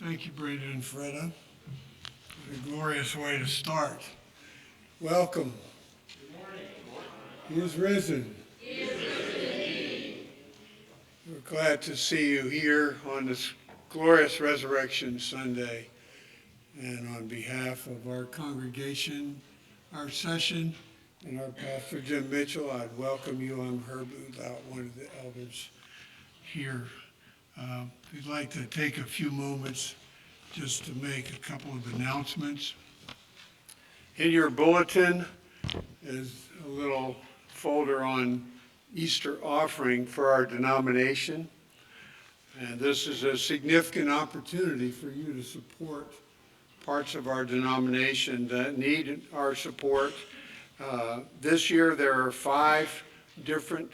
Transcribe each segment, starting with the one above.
Thank you, Brenda and Freda. What a glorious way to start. Welcome. Good morning. He is risen. He is risen indeed. We're glad to see you here on this glorious Resurrection Sunday. And on behalf of our congregation, our session, and our pastor, Jim Mitchell, I'd welcome you. I'm Herb Udlout, one of the elders here. We'd like to take a few moments just to make a couple of announcements. In your bulletin is a little folder on Easter offering for our denomination. And this is a significant opportunity for you to support parts of our denomination that need our support. This year there are 5 different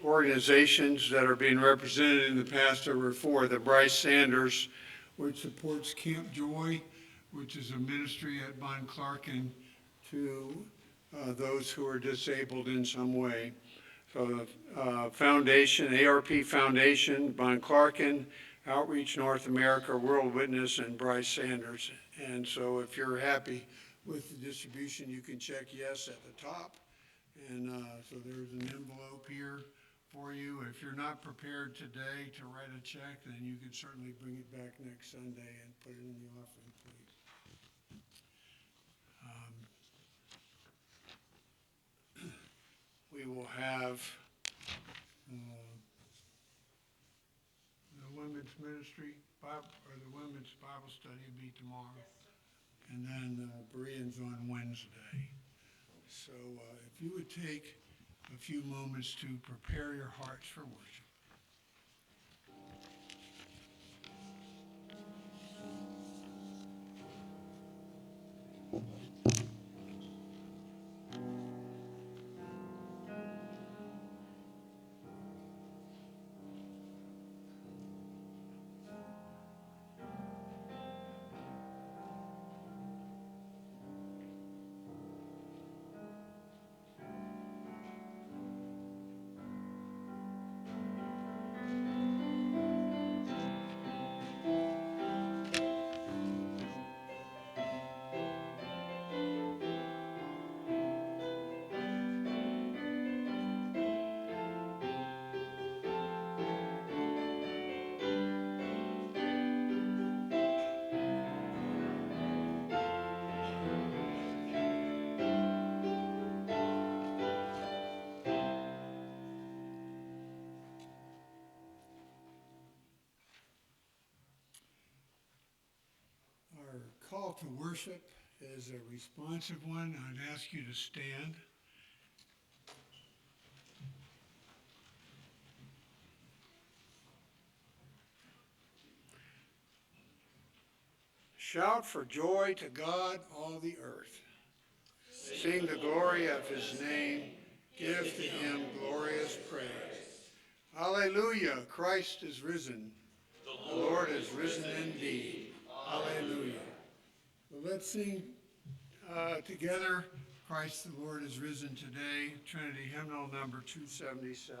organizations that are being represented. In the past there were 4. The Bryce Sanders, which supports Camp Joy, which is a ministry at Von Clarken to those who are disabled in some way. So the foundation, ARP Foundation, Von Clarken, Outreach North America, World Witness, and Bryce Sanders. And so if you're happy with the distribution, you can check yes at the top. And so there's an envelope here for you. If you're not prepared today to write a check, then you can certainly bring it back next Sunday and put it in the offering plate. We will have the women's ministry, the women's Bible study will be tomorrow. And then Bereans on Wednesday. So if you would take a few moments to prepare your hearts for worship. Our call to worship is a responsive one. I'd ask you to stand. Shout for joy to God, all the earth. Sing the glory of his name. Give to him glorious praise. Alleluia, Christ is risen. The Lord is risen indeed. Alleluia. Well, let's sing together, Christ the Lord is risen today, Trinity hymnal number 277.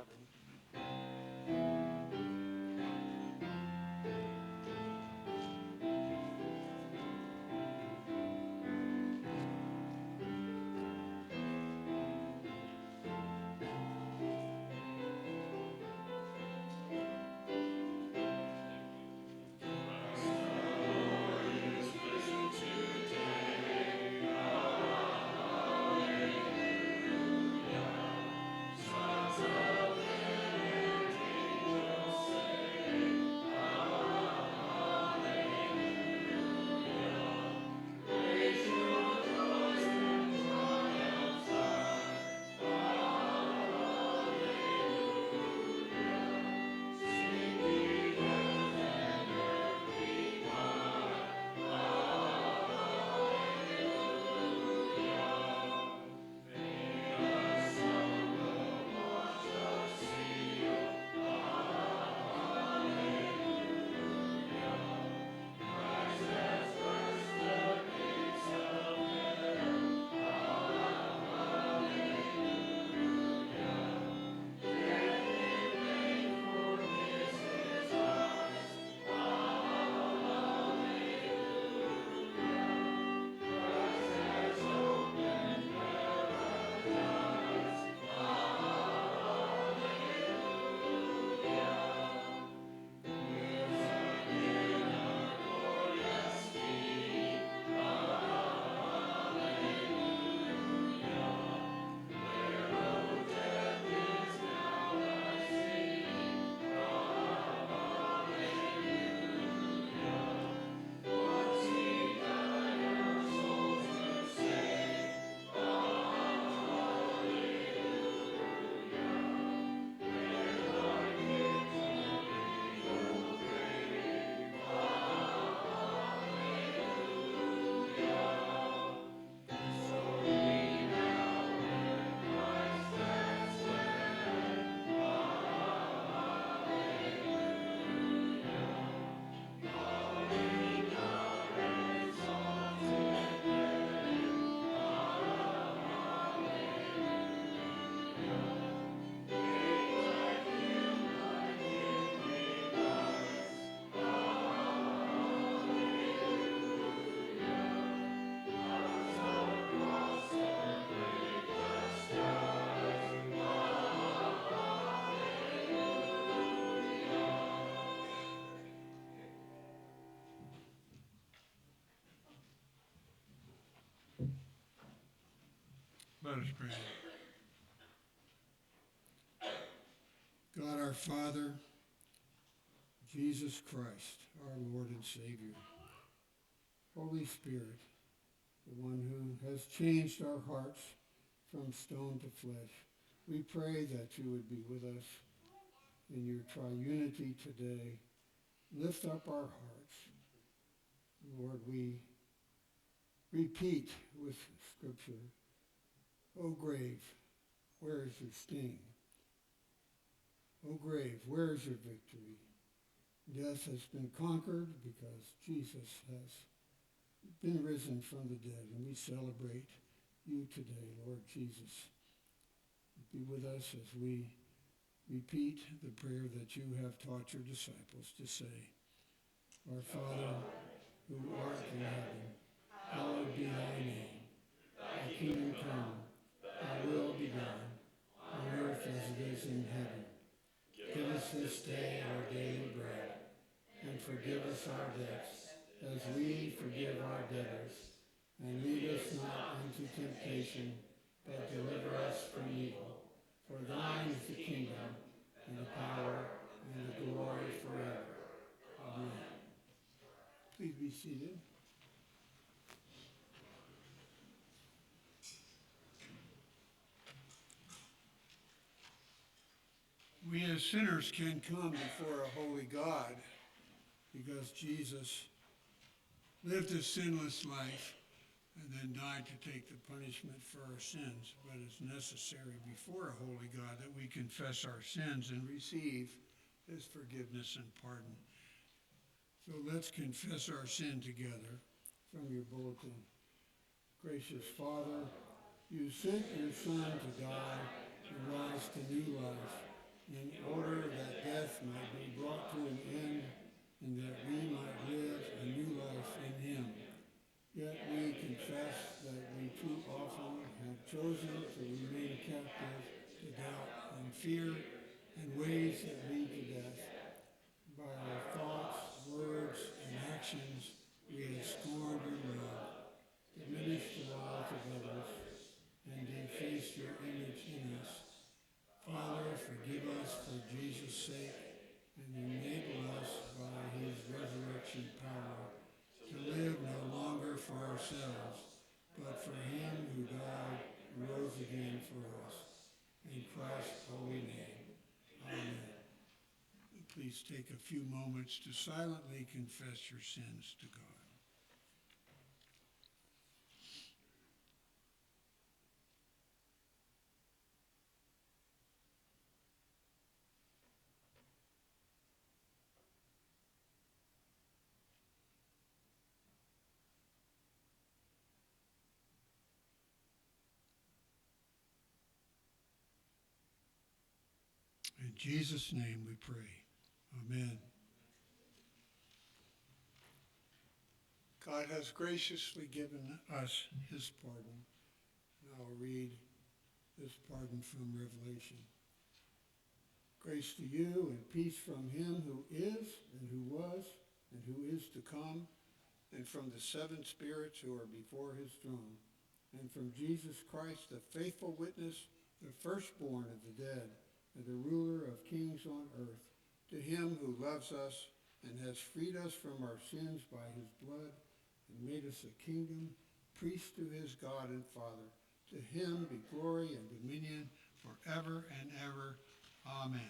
Let us pray. God our Father, Jesus Christ, our Lord and Savior, Holy Spirit, the one who has changed our hearts from stone to flesh, we pray that you would be with us in your triunity today. Lift up our hearts. Lord, we repeat with Scripture, O grave, where is your sting? O grave, where is your victory? Death has been conquered because Jesus has been risen from the dead, and we celebrate you today, Lord Jesus. Be with us as we repeat the prayer that you have taught your disciples to say. Our Father, who art in heaven, hallowed be thy name. Thy kingdom come, thy will be done, on earth as it is in heaven. Give us this day our daily bread, and forgive us our debts, as we forgive our debtors. And lead us not into temptation, but deliver us from evil. For thine is the kingdom, and the power, and the glory forever. Amen. Please be seated. We as sinners can come before a holy God because Jesus lived a sinless life and then died to take the punishment for our sins. But it's necessary before a holy God that we confess our sins and receive his forgiveness and pardon. So let's confess our sin together from your bulletin. Gracious Father, you sent your Son to die and rise to new life in order that death might be brought to an end and that we might live a new life in him. Yet we confess that we too often have chosen to remain captive to doubt and fear and ways that lead to death. By our thoughts, words, and actions, we have scorned your love, diminished the lives of others, and defaced your image in us. Father, forgive us for Jesus' sake, and enable us by his resurrection power to live no longer for ourselves, but for him who died and rose again for us. In Christ's holy name, amen. Please take a few moments to silently confess your sins to God. In Jesus' name we pray. Amen. God has graciously given us his pardon. Now I'll read this pardon from Revelation. Grace to you and peace from him who is and who was and who is to come, and from the seven spirits who are before his throne, and from Jesus Christ, the faithful witness, the firstborn of the dead, and the ruler of kings on earth, to him who loves us and has freed us from our sins by his blood and made us a kingdom, priest to his God and Father. To him be glory and dominion forever and ever. Amen.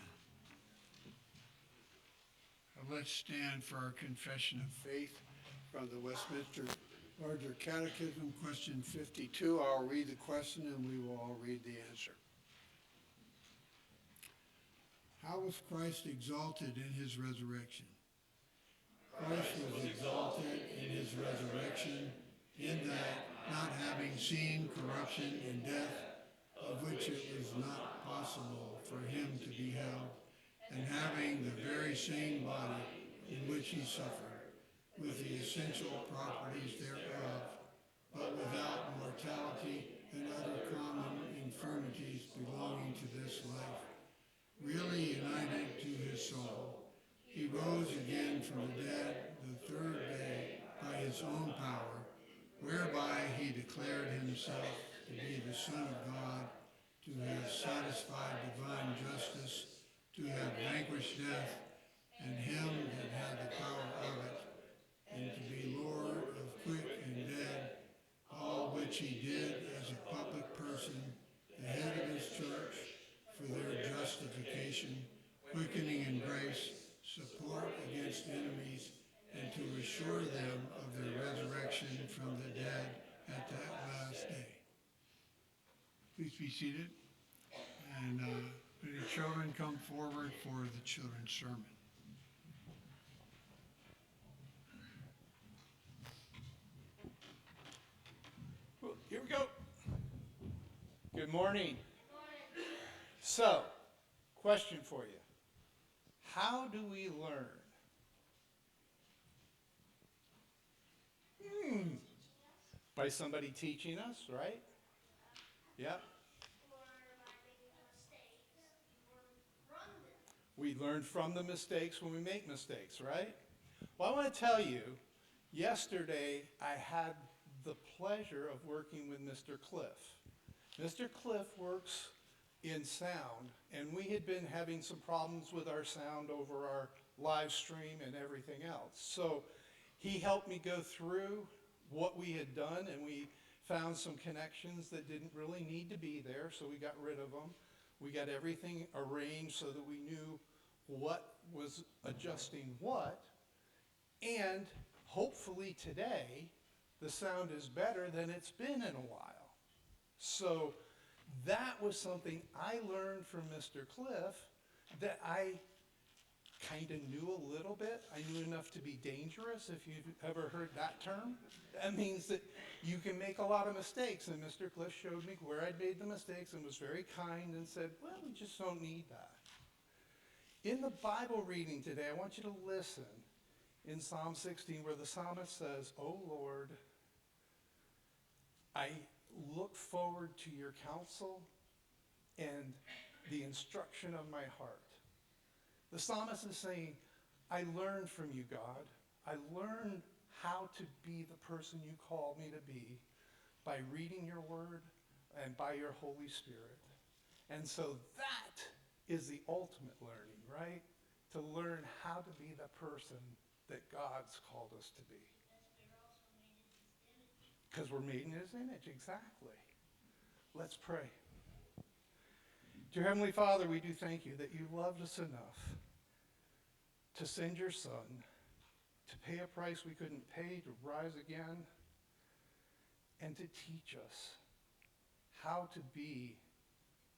Now let's stand for our confession of faith from the Westminster Larger Catechism, question 52. I'll read the question and we will all read the answer. How was Christ exalted in his resurrection? Christ was exalted in his resurrection in that, not having seen corruption and death, of which it was not possible for him to be held, and having the very same body in which he suffered, with the essential properties thereof, but without mortality and other common infirmities belonging to this life, really united to his soul, he rose again from the dead the third day by his own power, whereby he declared himself to be the Son of God, to have satisfied divine justice, to have vanquished death, and him that had the power of it, and to be Lord of quick and dead, all which he did as a public person, the head of his church, for their justification, quickening in grace, support against enemies, and to assure them of their resurrection from the dead at that last day. Please be seated. And any children come forward for the children's sermon. Well, here we go. Good morning. So, question for you. How do we learn? By somebody teaching us, right? Yeah. We learn from the mistakes when we make mistakes, right? Well, I want to tell you, yesterday I had the pleasure of working with Mr. Cliff. Mr. Cliff works in sound, and we had been having some problems with our sound over our live stream and everything else. So he helped me go through what we had done, and we found some connections that didn't really need to be there, so we got rid of them. We got everything arranged so that we knew what was adjusting what, and hopefully today the sound is better than it's been in a while. So that was something I learned from Mr. Cliff that I kind of knew a little bit. I knew enough to be dangerous, if you've ever heard that term. That means that you can make a lot of mistakes, and Mr. Cliff showed me where I'd made the mistakes and was very kind and said, well, we just don't need that. In the Bible reading today, I want you to listen in Psalm 16 where the psalmist says, "O Lord, I look forward to your counsel and the instruction of my heart." The psalmist is saying, I learned from you, God. I learned how to be the person you called me to be by reading your word and by your Holy Spirit. And so that is the ultimate learning, right? To learn how to be the person that God's called us to be. Because we're made in his image, exactly. Let's pray. Dear Heavenly Father, we do thank you that you loved us enough to send your Son, to pay a price we couldn't pay, to rise again, and to teach us how to be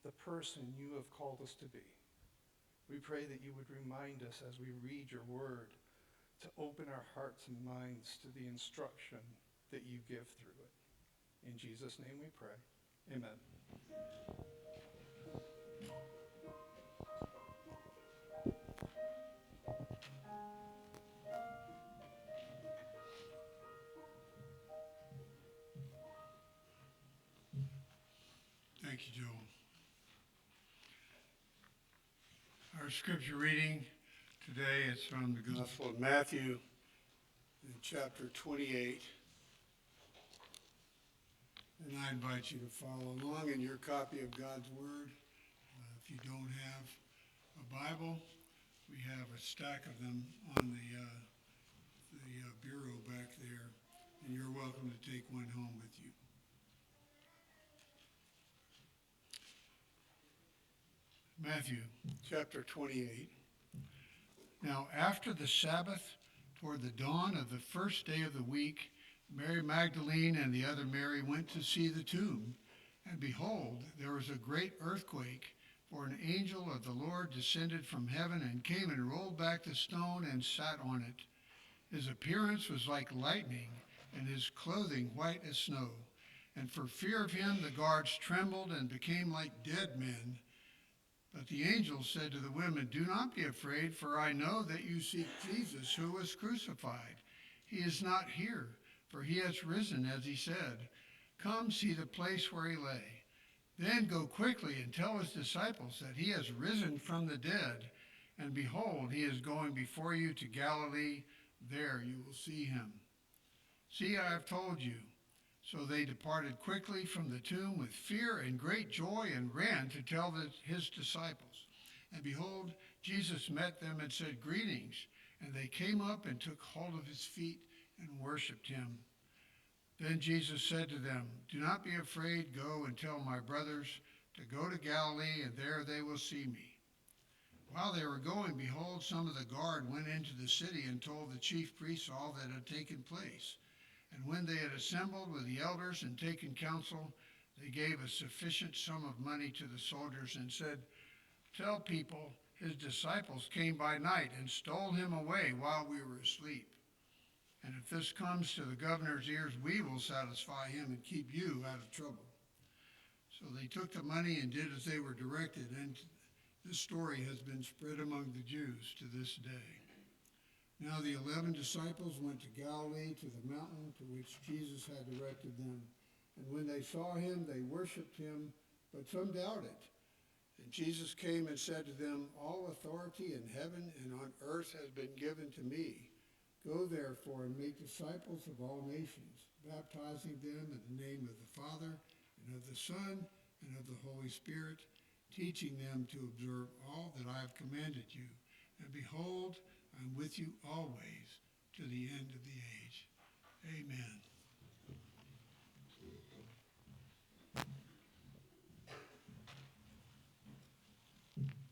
the person you have called us to be. We pray that you would remind us as we read your word to open our hearts and minds to the instruction that you give through it. In Jesus' name we pray. Amen. Thank you, Joel. Our scripture reading today is from the Gospel of Matthew in chapter 28. And I invite you to follow along in your copy of God's Word. If you don't have a Bible, we have a stack of them on the bureau back there, and you're welcome to take one home with you. Matthew chapter 28. Now after the Sabbath, toward the dawn of the first day of the week, Mary Magdalene and the other Mary went to see the tomb. And behold, there was a great earthquake, for an angel of the Lord descended from heaven and came and rolled back the stone and sat on it. His appearance was like lightning, and his clothing white as snow. And for fear of him the guards trembled and became like dead men. But the angel said to the women, "Do not be afraid, for I know that you seek Jesus who was crucified. He is not here, for he has risen as he said. Come see the place where he lay. Then go quickly and tell his disciples that he has risen from the dead. And behold, he is going before you to Galilee. There you will see him. See, I have told you." So they departed quickly from the tomb with fear and great joy and ran to tell his disciples. And behold, Jesus met them and said, "Greetings." And they came up and took hold of his feet and worshipped him. Then Jesus said to them, "Do not be afraid. Go and tell my brothers to go to Galilee, and there they will see me." While they were going, behold, some of the guard went into the city and told the chief priests all that had taken place. And when they had assembled with the elders and taken counsel, they gave a sufficient sum of money to the soldiers and said, "Tell people his disciples came by night and stole him away while we were asleep. And if this comes to the governor's ears, we will satisfy him and keep you out of trouble." So they took the money and did as they were directed, and this story has been spread among the Jews to this day. Now the 11 disciples went to Galilee, to the mountain to which Jesus had directed them. And when they saw him, they worshipped him, but some doubted. And Jesus came and said to them, "All authority in heaven and on earth has been given to me. Go therefore and make disciples of all nations, baptizing them in the name of the Father and of the Son and of the Holy Spirit, teaching them to observe all that I have commanded you. And behold, I am with you always to the end of the age." Amen.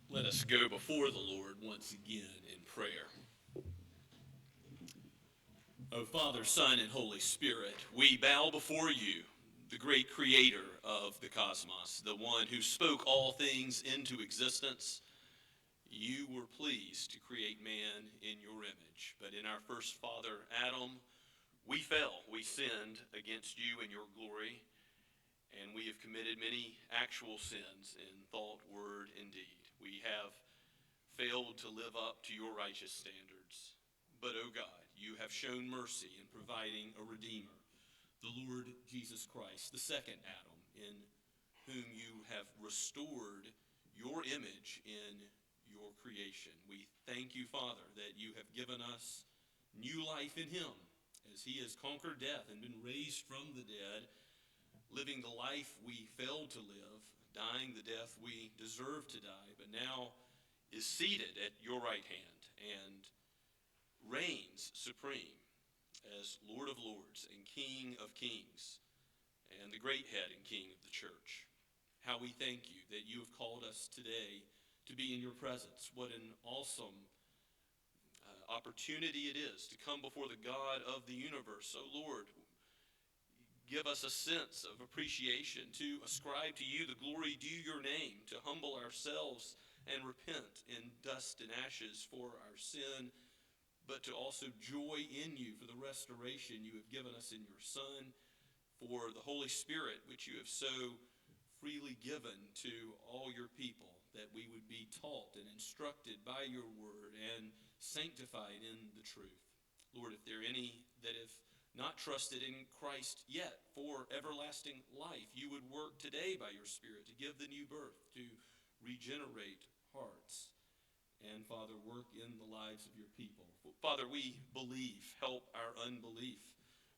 Let us go before the Lord once again in prayer. O Father, Son, and Holy Spirit, we bow before you, the great creator of the cosmos, the one who spoke all things into existence. You were pleased to create man in your image, but in our first father, Adam, we fell. We sinned against you in your glory, and we have committed many actual sins in thought, word, and deed. We have failed to live up to your righteous standards. But, O God, you have shown mercy in providing a Redeemer, the Lord Jesus Christ, the second Adam, in whom you have restored your image in your creation. We thank you, Father, that you have given us new life in him, as he has conquered death and been raised from the dead, living the life we failed to live, dying the death we deserve to die, but now is seated at your right hand and reigns supreme as Lord of Lords and King of Kings and the great head and King of the church. How we thank you that you have called us today to be in your presence. What an awesome opportunity it is to come before the God of the universe. So, Lord, give us a sense of appreciation to ascribe to you the glory due your name, to humble ourselves and repent in dust and ashes for our sin, but to also joy in you for the restoration you have given us in your Son, for the Holy Spirit, which you have so freely given to all your people, that we would be taught and instructed by your word and sanctified in the truth. Lord, if there are any that have not trusted in Christ yet for everlasting life, you would work today by your Spirit to give the new birth, to regenerate hearts, and, Father, work in the lives of your people. Father, we believe. Help our unbelief.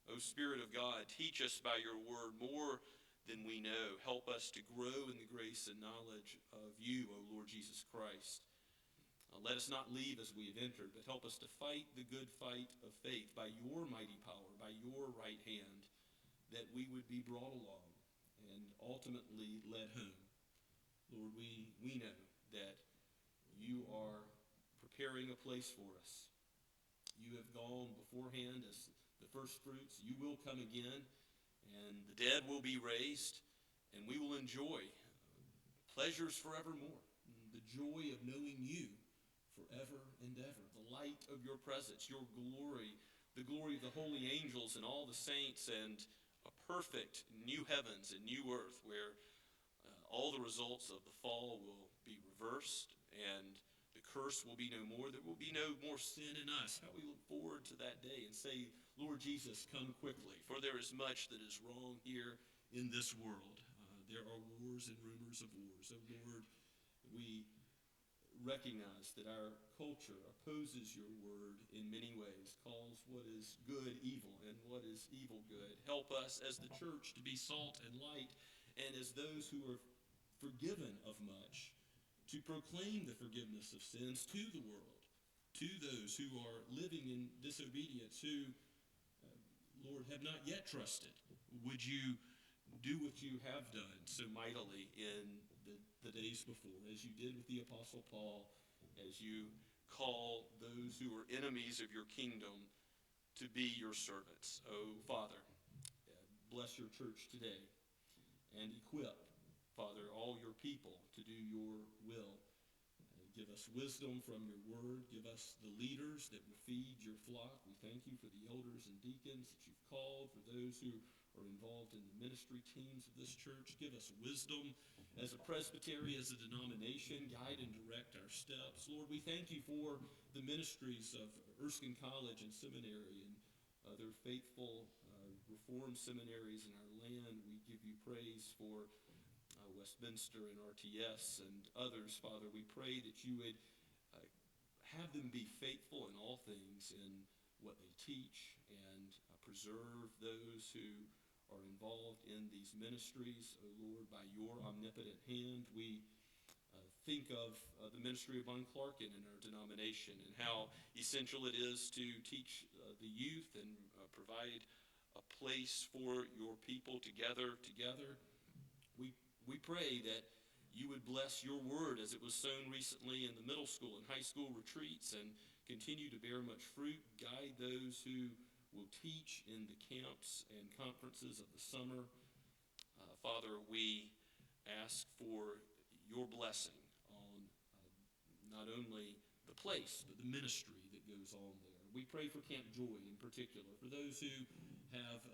O Spirit of God, teach us by your word more than we know. Help us to grow in the grace and knowledge of you, O Lord Jesus Christ. Let us not leave as we have entered, but help us to fight the good fight of faith by your mighty power, by your right hand, that we would be brought along and ultimately led home. Lord, we know that you are preparing a place for us. You have gone beforehand as the first fruits. You will come again, and the dead will be raised, and we will enjoy pleasures forevermore, the joy of knowing you forever and ever, the light of your presence, your glory, the glory of the holy angels and all the saints, and a perfect new heavens and new earth where all the results of the fall will be reversed and the curse will be no more. There will be no more sin in us. How we look forward to that day and say, Lord Jesus, come quickly, for there is much that is wrong here in this world. There are wars and rumors of wars. Oh Lord, we recognize that our culture opposes your word in many ways, calls what is good evil and what is evil good. Help us as the church to be salt and light, and as those who are forgiven of much, to proclaim the forgiveness of sins to the world, to those who are living in disobedience, who, Lord, have not yet trusted. Would you do what you have done so mightily in the days before, as you did with the Apostle Paul, as you call those who are enemies of your kingdom to be your servants. Oh, Father, bless your church today and equip, Father, all your people to do your will. Give us wisdom from your word. Give us the leaders that will feed your flock. We thank you for the elders and deacons that you've called, for those who are involved in the ministry teams of this church. Give us wisdom as a presbytery, as a denomination. Guide and direct our steps. Lord, we thank you for the ministries of Erskine College and Seminary and other faithful Reformed seminaries in our land. We give you praise for Westminster and RTS and others. Father, we pray that you would have them be faithful in all things in what they teach, and preserve those who are involved in these ministries. Oh Lord, by your omnipotent hand, we think of the ministry of Clarkin in our denomination, and how essential it is to teach the youth and provide a place for your people to gather together. We pray that you would bless your word as it was sown recently in the middle school and high school retreats, and continue to bear much fruit. Guide those who will teach in the camps and conferences of the summer. Father, we ask for your blessing on not only the place, but the ministry that goes on there. We pray for Camp Joy in particular, for those who have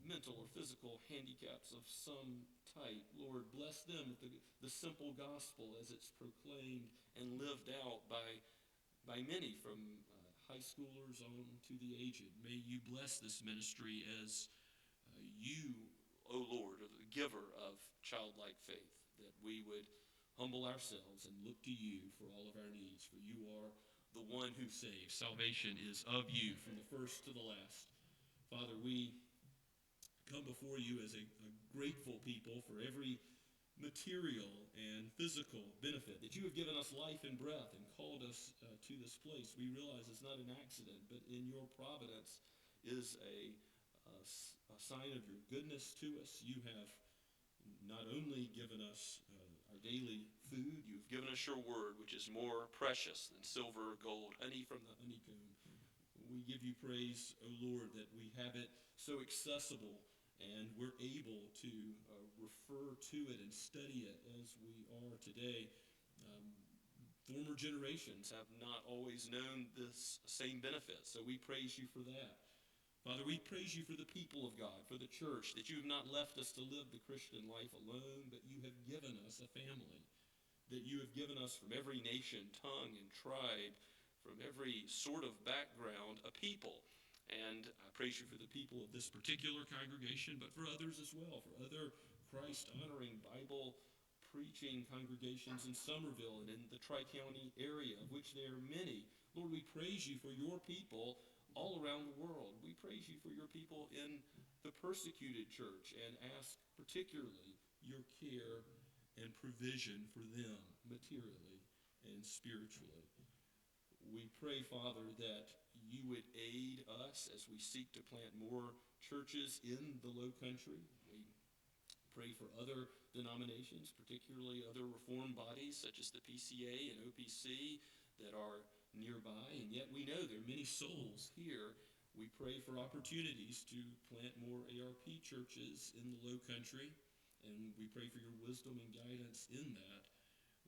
mental or physical handicaps of some type. Lord, bless them with the simple gospel as it's proclaimed and lived out by many, from high schoolers on to the aged. May you bless this ministry as you, O Lord, are the giver of childlike faith, that we would humble ourselves and look to you for all of our needs, for you are the one who saves. Salvation is of you from the first to the last. Father, we come before you as a grateful people for every material and physical benefit that you have given us life and breath and called us to this place. We realize it's not an accident, but in your providence is a sign of your goodness to us. You have not only given us our daily food, you've given us your word, which is more precious than silver or gold, honey from the honeycomb. We give you praise, O Lord, that we have it so accessible, and we're able to refer to it and study it as we are today. Former generations have not always known this same benefit, so we praise you for that. Father, we praise you for the people of God, for the church, that you have not left us to live the Christian life alone, but you have given us a family, that you have given us from every nation, tongue, and tribe, from every sort of background, a people. And I praise you for the people of this particular congregation, but for others as well, for other Christ-honoring, Bible-preaching congregations in Somerville and in the Tri-County area, of which there are many. Lord, we praise you for your people all around the world. We praise you for your people in the persecuted church, and ask particularly your care and provision for them materially and spiritually. We pray, Father, that you would aid us as we seek to plant more churches in the Low Country. We pray for other denominations, particularly other reform bodies such as the PCA and OPC that are nearby, and yet we know there are many souls here. We pray for opportunities to plant more ARP churches in the Low Country, and we pray for your wisdom and guidance in that.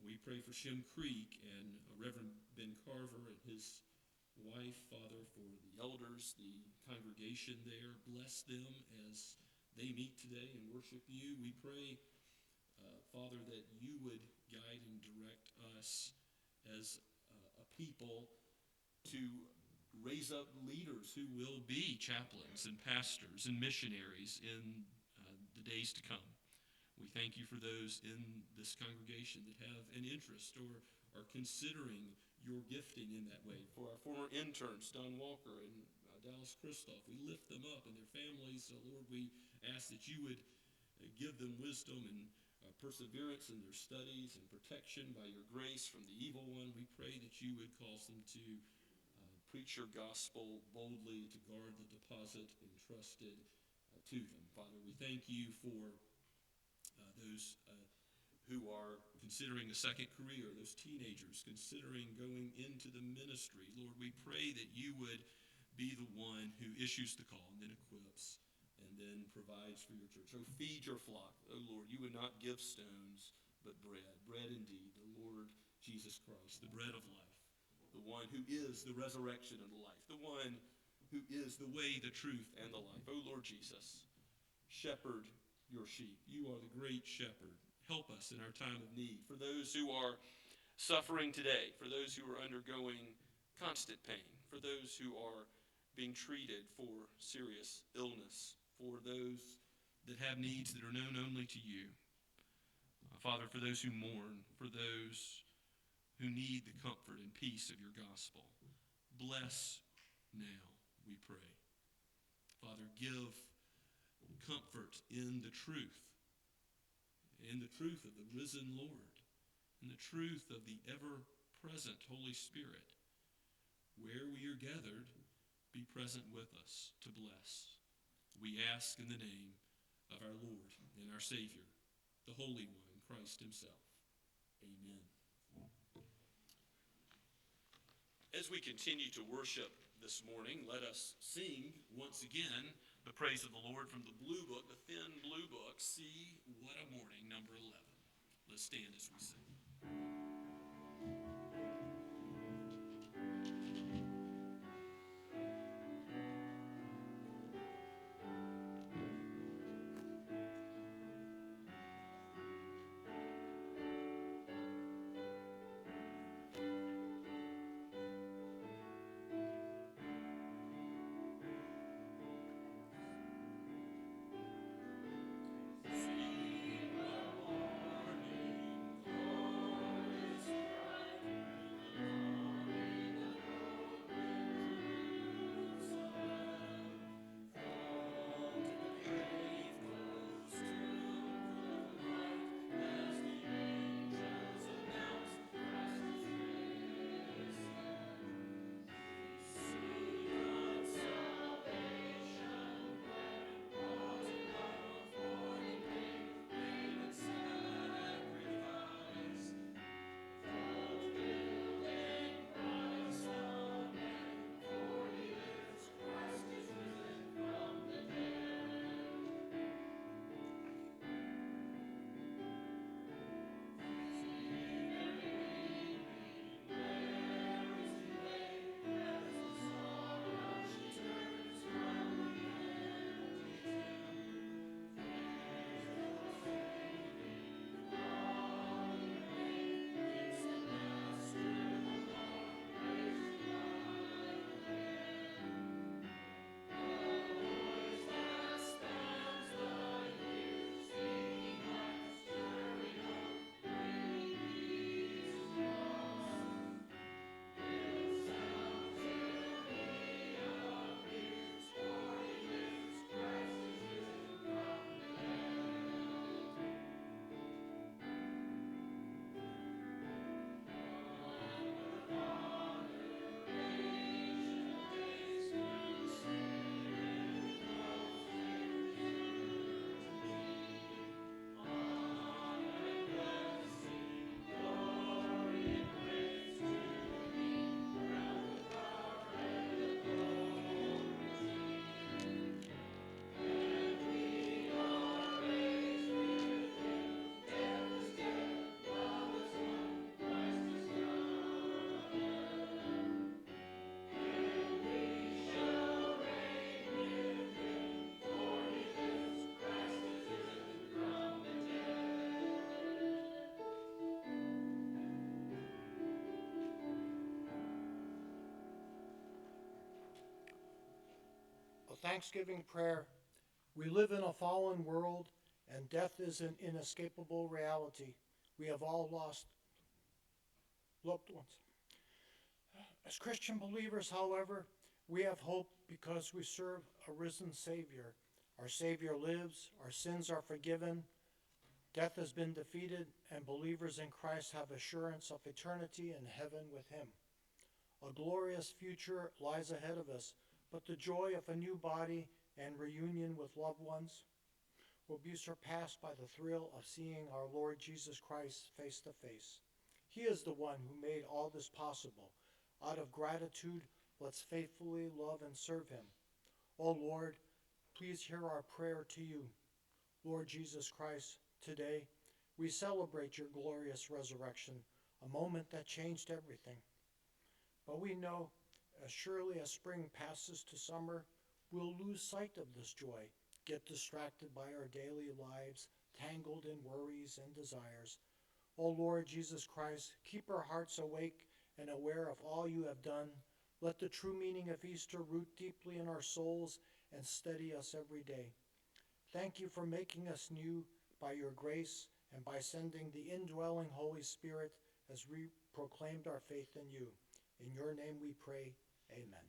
We pray for Shem Creek and Reverend Ben Carver and his wife, Father, for the elders, the congregation there. Bless them as they meet today and worship you. We pray, Father, that you would guide and direct us as a people to raise up leaders who will be chaplains and pastors and missionaries in the days to come. We thank you for those in this congregation that have an interest or are considering your gifting in that way. For our former interns, Don Walker and Dallas Kristoff, we lift them up and their families. So, Lord, we ask that you would give them wisdom and perseverance in their studies and protection by your grace from the evil one. We pray that you would cause them to preach your gospel boldly, to guard the deposit entrusted to them. Father, we thank you for those who are considering a second career, those teenagers considering going into the ministry. Lord, we pray that you would be the one who issues the call and then equips and then provides for your church. Oh, feed your flock. Oh, Lord, you would not give stones, but bread. Bread indeed, the Lord Jesus Christ, the bread of life, the one who is the resurrection and the life, the one who is the way, the truth, and the life. Oh, Lord Jesus, shepherd your sheep. You are the great shepherd. Help us in our time of need. For those who are suffering today, for those who are undergoing constant pain, for those who are being treated for serious illness, for those that have needs that are known only to you. Father, for those who mourn, for those who need the comfort and peace of your gospel, bless now, we pray. Father, give comfort in the truth of the risen Lord, in the truth of the ever-present Holy Spirit. Where we are gathered, be present with us to bless. We ask in the name of our Lord and our Savior, the Holy One, Christ himself. Amen. As we continue to worship this morning, let us sing once again the praise of the Lord from the blue book, the thin blue book, See What a Morning, number 11. Let's stand as we sing. Thanksgiving prayer. We live in a fallen world, and death is an inescapable reality. We have all lost loved ones. As Christian believers, however, we have hope because we serve a risen Savior. Our Savior lives, our sins are forgiven, death has been defeated, and believers in Christ have assurance of eternity in heaven with Him. A glorious future lies ahead of us, but the joy of a new body and reunion with loved ones will be surpassed by the thrill of seeing our Lord Jesus Christ face to face. He is the one who made all this possible. Out of gratitude, let's faithfully love and serve Him. O Lord, please hear our prayer to you. Lord Jesus Christ, today we celebrate your glorious resurrection, a moment that changed everything. But we know, as surely as spring passes to summer, we'll lose sight of this joy, get distracted by our daily lives, tangled in worries and desires. O Lord Jesus Christ, keep our hearts awake and aware of all you have done. Let the true meaning of Easter root deeply in our souls and steady us every day. Thank you for making us new by your grace and by sending the indwelling Holy Spirit as we proclaimed our faith in you. In your name we pray, amen.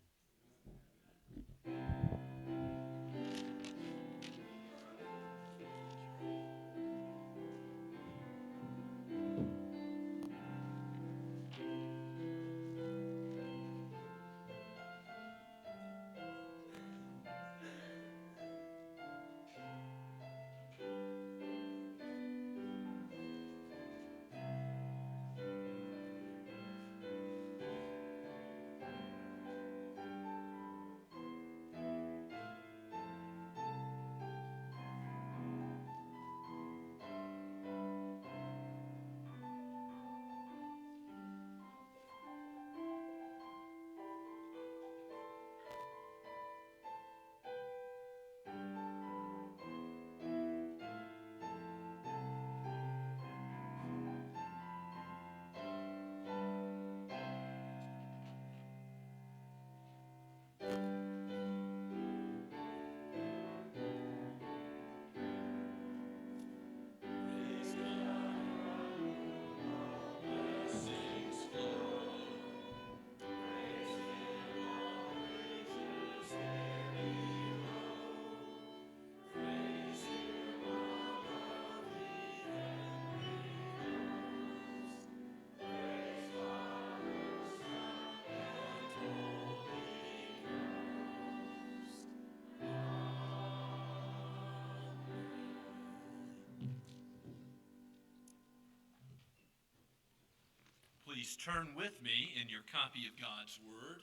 Please turn with me in your copy of God's Word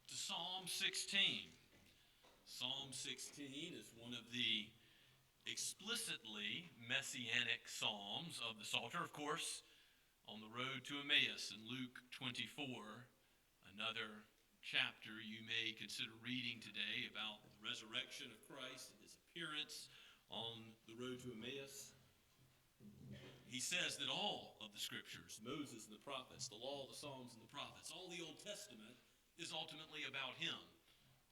to Psalm 16. Psalm 16 is one of the explicitly messianic psalms of the Psalter, of course, on the road to Emmaus in Luke 24, another chapter you may consider reading today about the resurrection of Christ and his appearance on the road to Emmaus. He says that all of the scriptures, Moses and the prophets, the law, the Psalms, and the prophets, all the Old Testament is ultimately about him.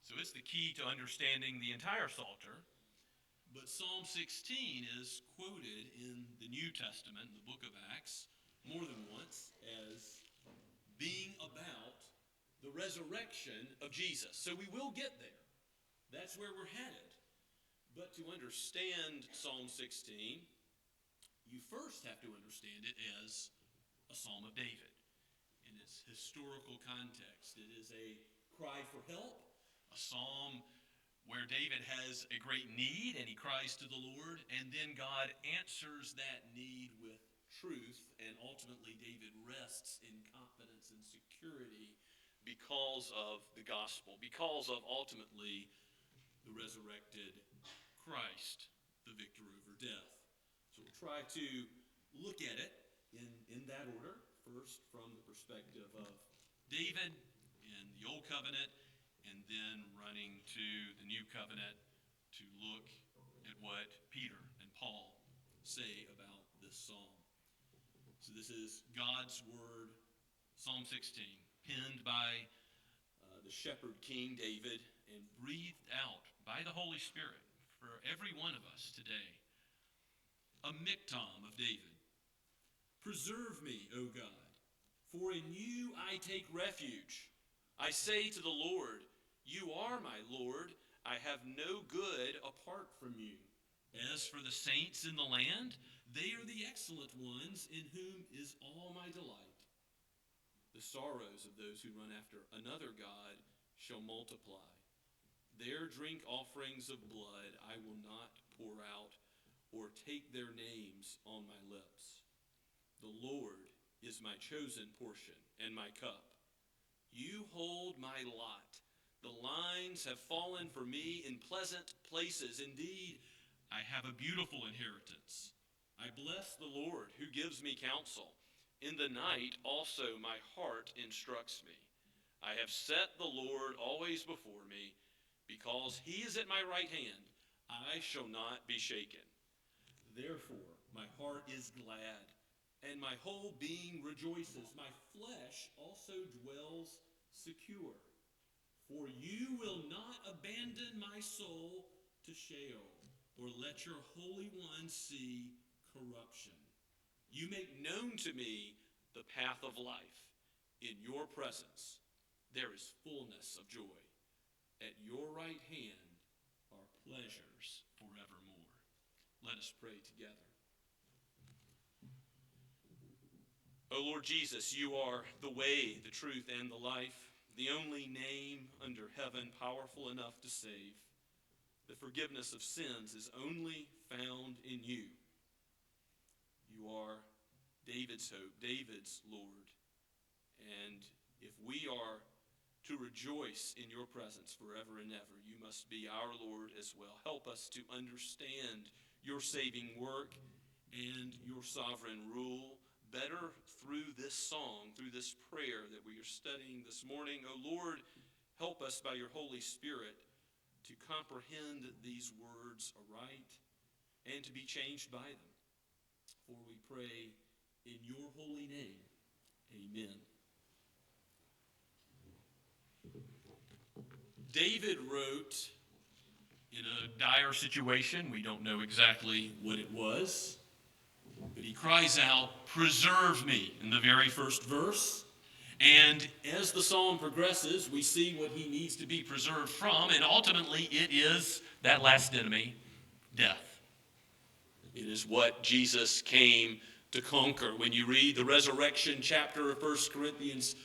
So it's the key to understanding the entire Psalter. But Psalm 16 is quoted in the New Testament, in the book of Acts, more than once as being about the resurrection of Jesus. So we will get there. That's where we're headed. But to understand Psalm 16, you first have to understand it as a Psalm of David in its historical context. It is a cry for help, a psalm where David has a great need and he cries to the Lord, and then God answers that need with truth, and ultimately David rests in confidence and security because of the gospel, because of ultimately the resurrected Christ, the victor over death. So we'll try to look at it in that order, first from the perspective of David in the Old Covenant, and then running to the New Covenant to look at what Peter and Paul say about this psalm. So this is God's Word, Psalm 16, penned by the shepherd King David and breathed out by the Holy Spirit for every one of us today. a miktam of David. Preserve me, O God, for in you I take refuge. I say to the Lord, you are my Lord. I have no good apart from you. As for the saints in the land, they are the excellent ones in whom is all my delight. The sorrows of those who run after another God shall multiply. Their drink offerings of blood I will not pour out, or take their names on my lips. The Lord is my chosen portion and my cup. You hold my lot. The lines have fallen for me in pleasant places. Indeed, I have a beautiful inheritance. I bless the Lord who gives me counsel. In the night also my heart instructs me. I have set the Lord always before me. Because he is at my right hand, I shall not be shaken. Therefore my heart is glad, and my whole being rejoices. My flesh also dwells secure. For you will not abandon my soul to Sheol, or let your Holy One see corruption. You make known to me the path of life. In your presence there is fullness of joy. At your right hand are pleasures forevermore. Let us pray together. O Lord Jesus, you are the way, the truth, and the life, the only name under heaven powerful enough to save. The forgiveness of sins is only found in you. You are David's hope, David's Lord. And if we are to rejoice in your presence forever and ever, you must be our Lord as well. Help us to understand your saving work and your sovereign rule better through this song, through this prayer that we are studying this morning. O Lord, help us by your Holy Spirit to comprehend these words aright and to be changed by them. For we pray in your holy name. Amen. David wrote in a dire situation. We don't know exactly what it was, but he cries out, "Preserve me," in the very first verse. And as the psalm progresses, we see what he needs to be preserved from, and ultimately it is that last enemy, death. It is what Jesus came to conquer. When you read the resurrection chapter of 1 Corinthians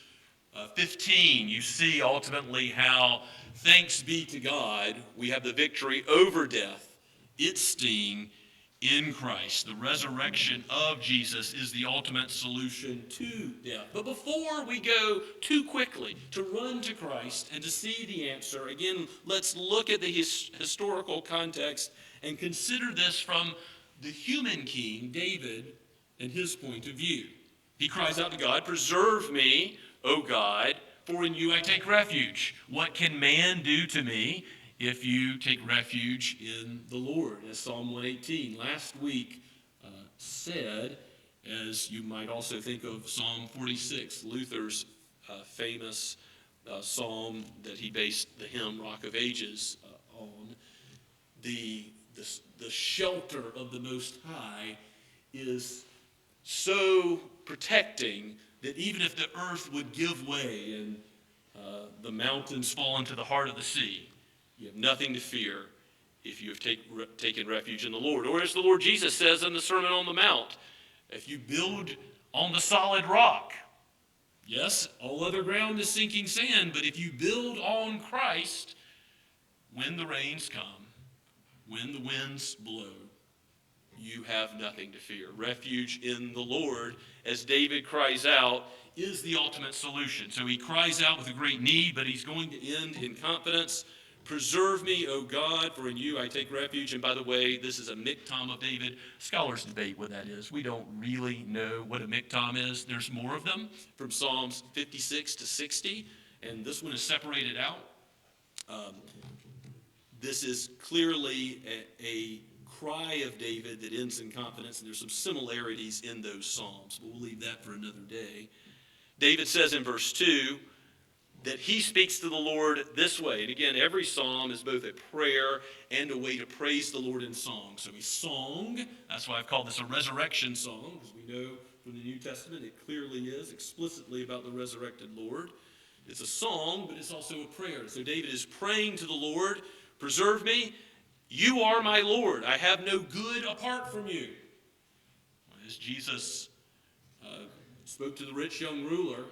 15, you see ultimately how, thanks be to God, we have the victory over death, its sting, in Christ. The resurrection of Jesus is the ultimate solution to death. But before we go too quickly to run to Christ and to see the answer, again, let's look at the historical context and consider this from the human king, David, and his point of view. He cries out to God, "Preserve me, O God, for in you I take refuge." What can man do to me if you take refuge in the Lord? As Psalm 118 last week said, as you might also think of Psalm 46, Luther's famous psalm that he based the hymn Rock of Ages on. The shelter of the Most High is so protecting that even if the earth would give way and the mountains fall into the heart of the sea, you have nothing to fear if you have taken refuge in the Lord. Or as the Lord Jesus says in the Sermon on the Mount, if you build on the solid rock, yes, all other ground is sinking sand, but if you build on Christ, when the rains come, when the winds blow, you have nothing to fear. Refuge in the Lord, as David cries out, is the ultimate solution. So he cries out with a great need, but he's going to end in confidence. "Preserve me, O God, for in you I take refuge." And by the way, this is a miktam of David. Scholars debate what that is. We don't really know what a miktam is. There's more of them from Psalms 56 to 60, and this one is separated out. This is clearly a cry of David that ends in confidence, and there's some similarities in those psalms, but we'll leave that for another day. David says in verse 2, that he speaks to the Lord this way. And again, every psalm is both a prayer and a way to praise the Lord in song. So a song, that's why I've called this a resurrection song, because we know from the New Testament it clearly is explicitly about the resurrected Lord. It's a song, but it's also a prayer. So David is praying to the Lord, preserve me. You are my Lord. I have no good apart from you. As Jesus spoke to the rich young ruler,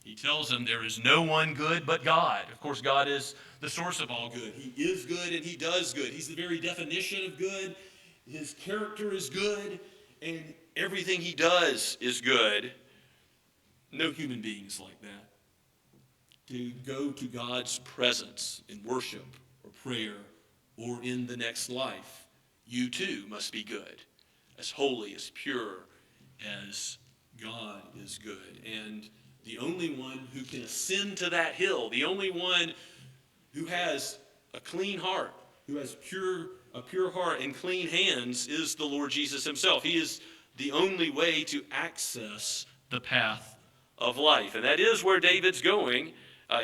he tells him there is no one good but God. Of course, God is the source of all good. He is good and he does good. He's the very definition of good. His character is good and everything he does is good. No human beings like that. To go to God's presence in worship or prayer or in the next life, you too must be good, as holy, as pure as God is good. And the only one who can ascend to that hill, the only one who has a clean heart, who has a pure heart and clean hands is the Lord Jesus himself. He is the only way to access the path of life. And that is where David's going.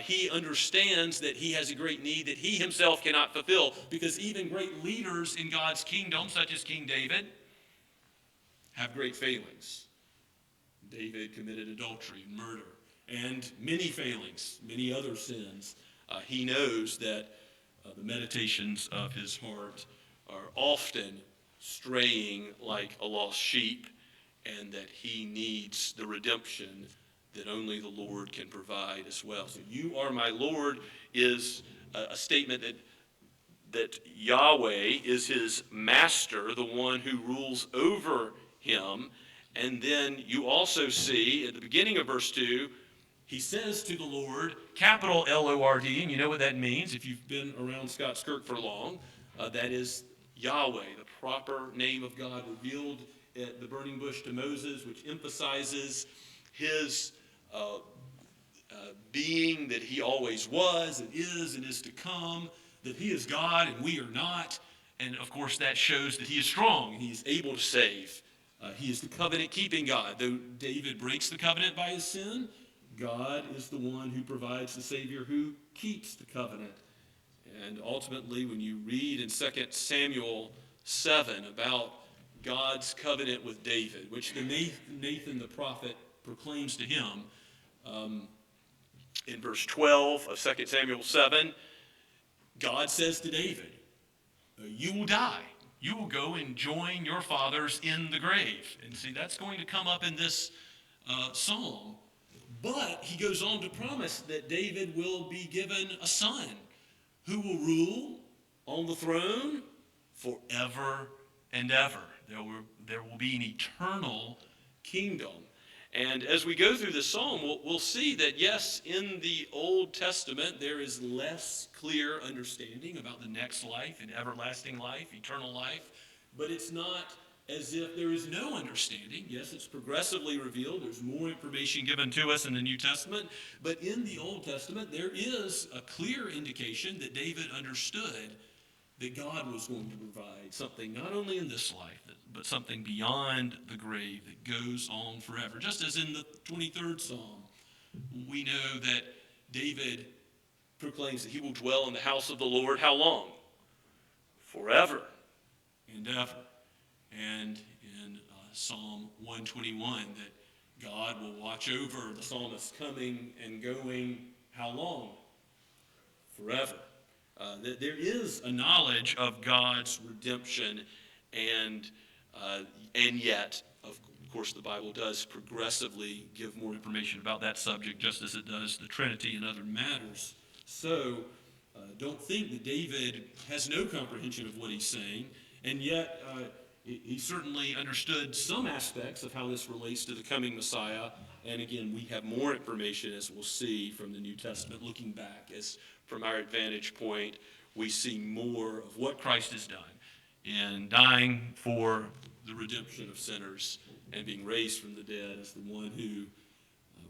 He understands that he has a great need that he himself cannot fulfill, because even great leaders in God's kingdom, such as King David, have great failings. David committed adultery and murder and many failings, many other sins. He knows that the meditations of his heart are often straying like a lost sheep, and that he needs the redemption that only the Lord can provide as well. So you are my Lord is a statement that Yahweh is his master, the one who rules over him. And then you also see at the beginning of verse 2, he says to the Lord, capital L-O-R-D, and you know what that means if you've been around Scots Kirk for long. That is Yahweh, the proper name of God revealed at the burning bush to Moses, which emphasizes his being, that he always was and is to come, that he is God and we are not. And of course that shows that he is strong and he is able to save. He is the covenant-keeping God. Though David breaks the covenant by his sin, God is the one who provides the Savior who keeps the covenant. And ultimately, when you read in 2 Samuel 7 about God's covenant with David, which Nathan the prophet proclaims to him, in verse 12 of 2 Samuel 7, God says to David, you will die. You will go and join your fathers in the grave. And see, that's going to come up in this psalm. But he goes on to promise that David will be given a son who will rule on the throne forever and ever. There will be an eternal kingdom. And as we go through this psalm, we'll see that, yes, in the Old Testament, there is less clear understanding about the next life and everlasting life, eternal life. But it's not as if there is no understanding. Yes, it's progressively revealed. There's more information given to us in the New Testament. But in the Old Testament, there is a clear indication that David understood that God was going to provide something not only in this life, but something beyond the grave that goes on forever. Just as in the 23rd Psalm, we know that David proclaims that he will dwell in the house of the Lord how long? Forever and ever. And in Psalm 121, that God will watch over the psalmist coming and going how long? Forever. That there is a knowledge of God's redemption, and yet, of course, the Bible does progressively give more information about that subject, just as it does the Trinity and other matters. So, don't think that David has no comprehension of what he's saying, and yet he certainly understood some aspects of how this relates to the coming Messiah. And again, we have more information, as we'll see from the New Testament, looking back, as from our advantage point, we see more of what Christ has done in dying for the redemption of sinners and being raised from the dead as the one who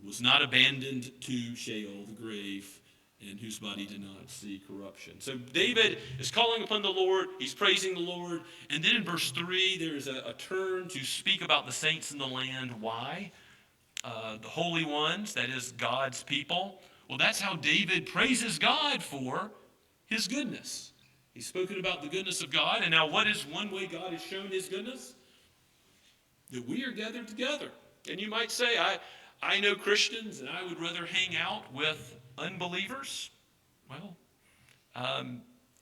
was not abandoned to Sheol, the grave, and whose body did not see corruption. So David is calling upon the Lord, he's praising the Lord, and then in verse 3, there is a turn to speak about the saints in the land. Why? The holy ones, that is God's people, Well, that's how David praises God for his goodness. He's spoken about the goodness of God, and now what is one way God has shown his goodness? That we are gathered together. And you might say, I know Christians, and I would rather hang out with unbelievers. Well,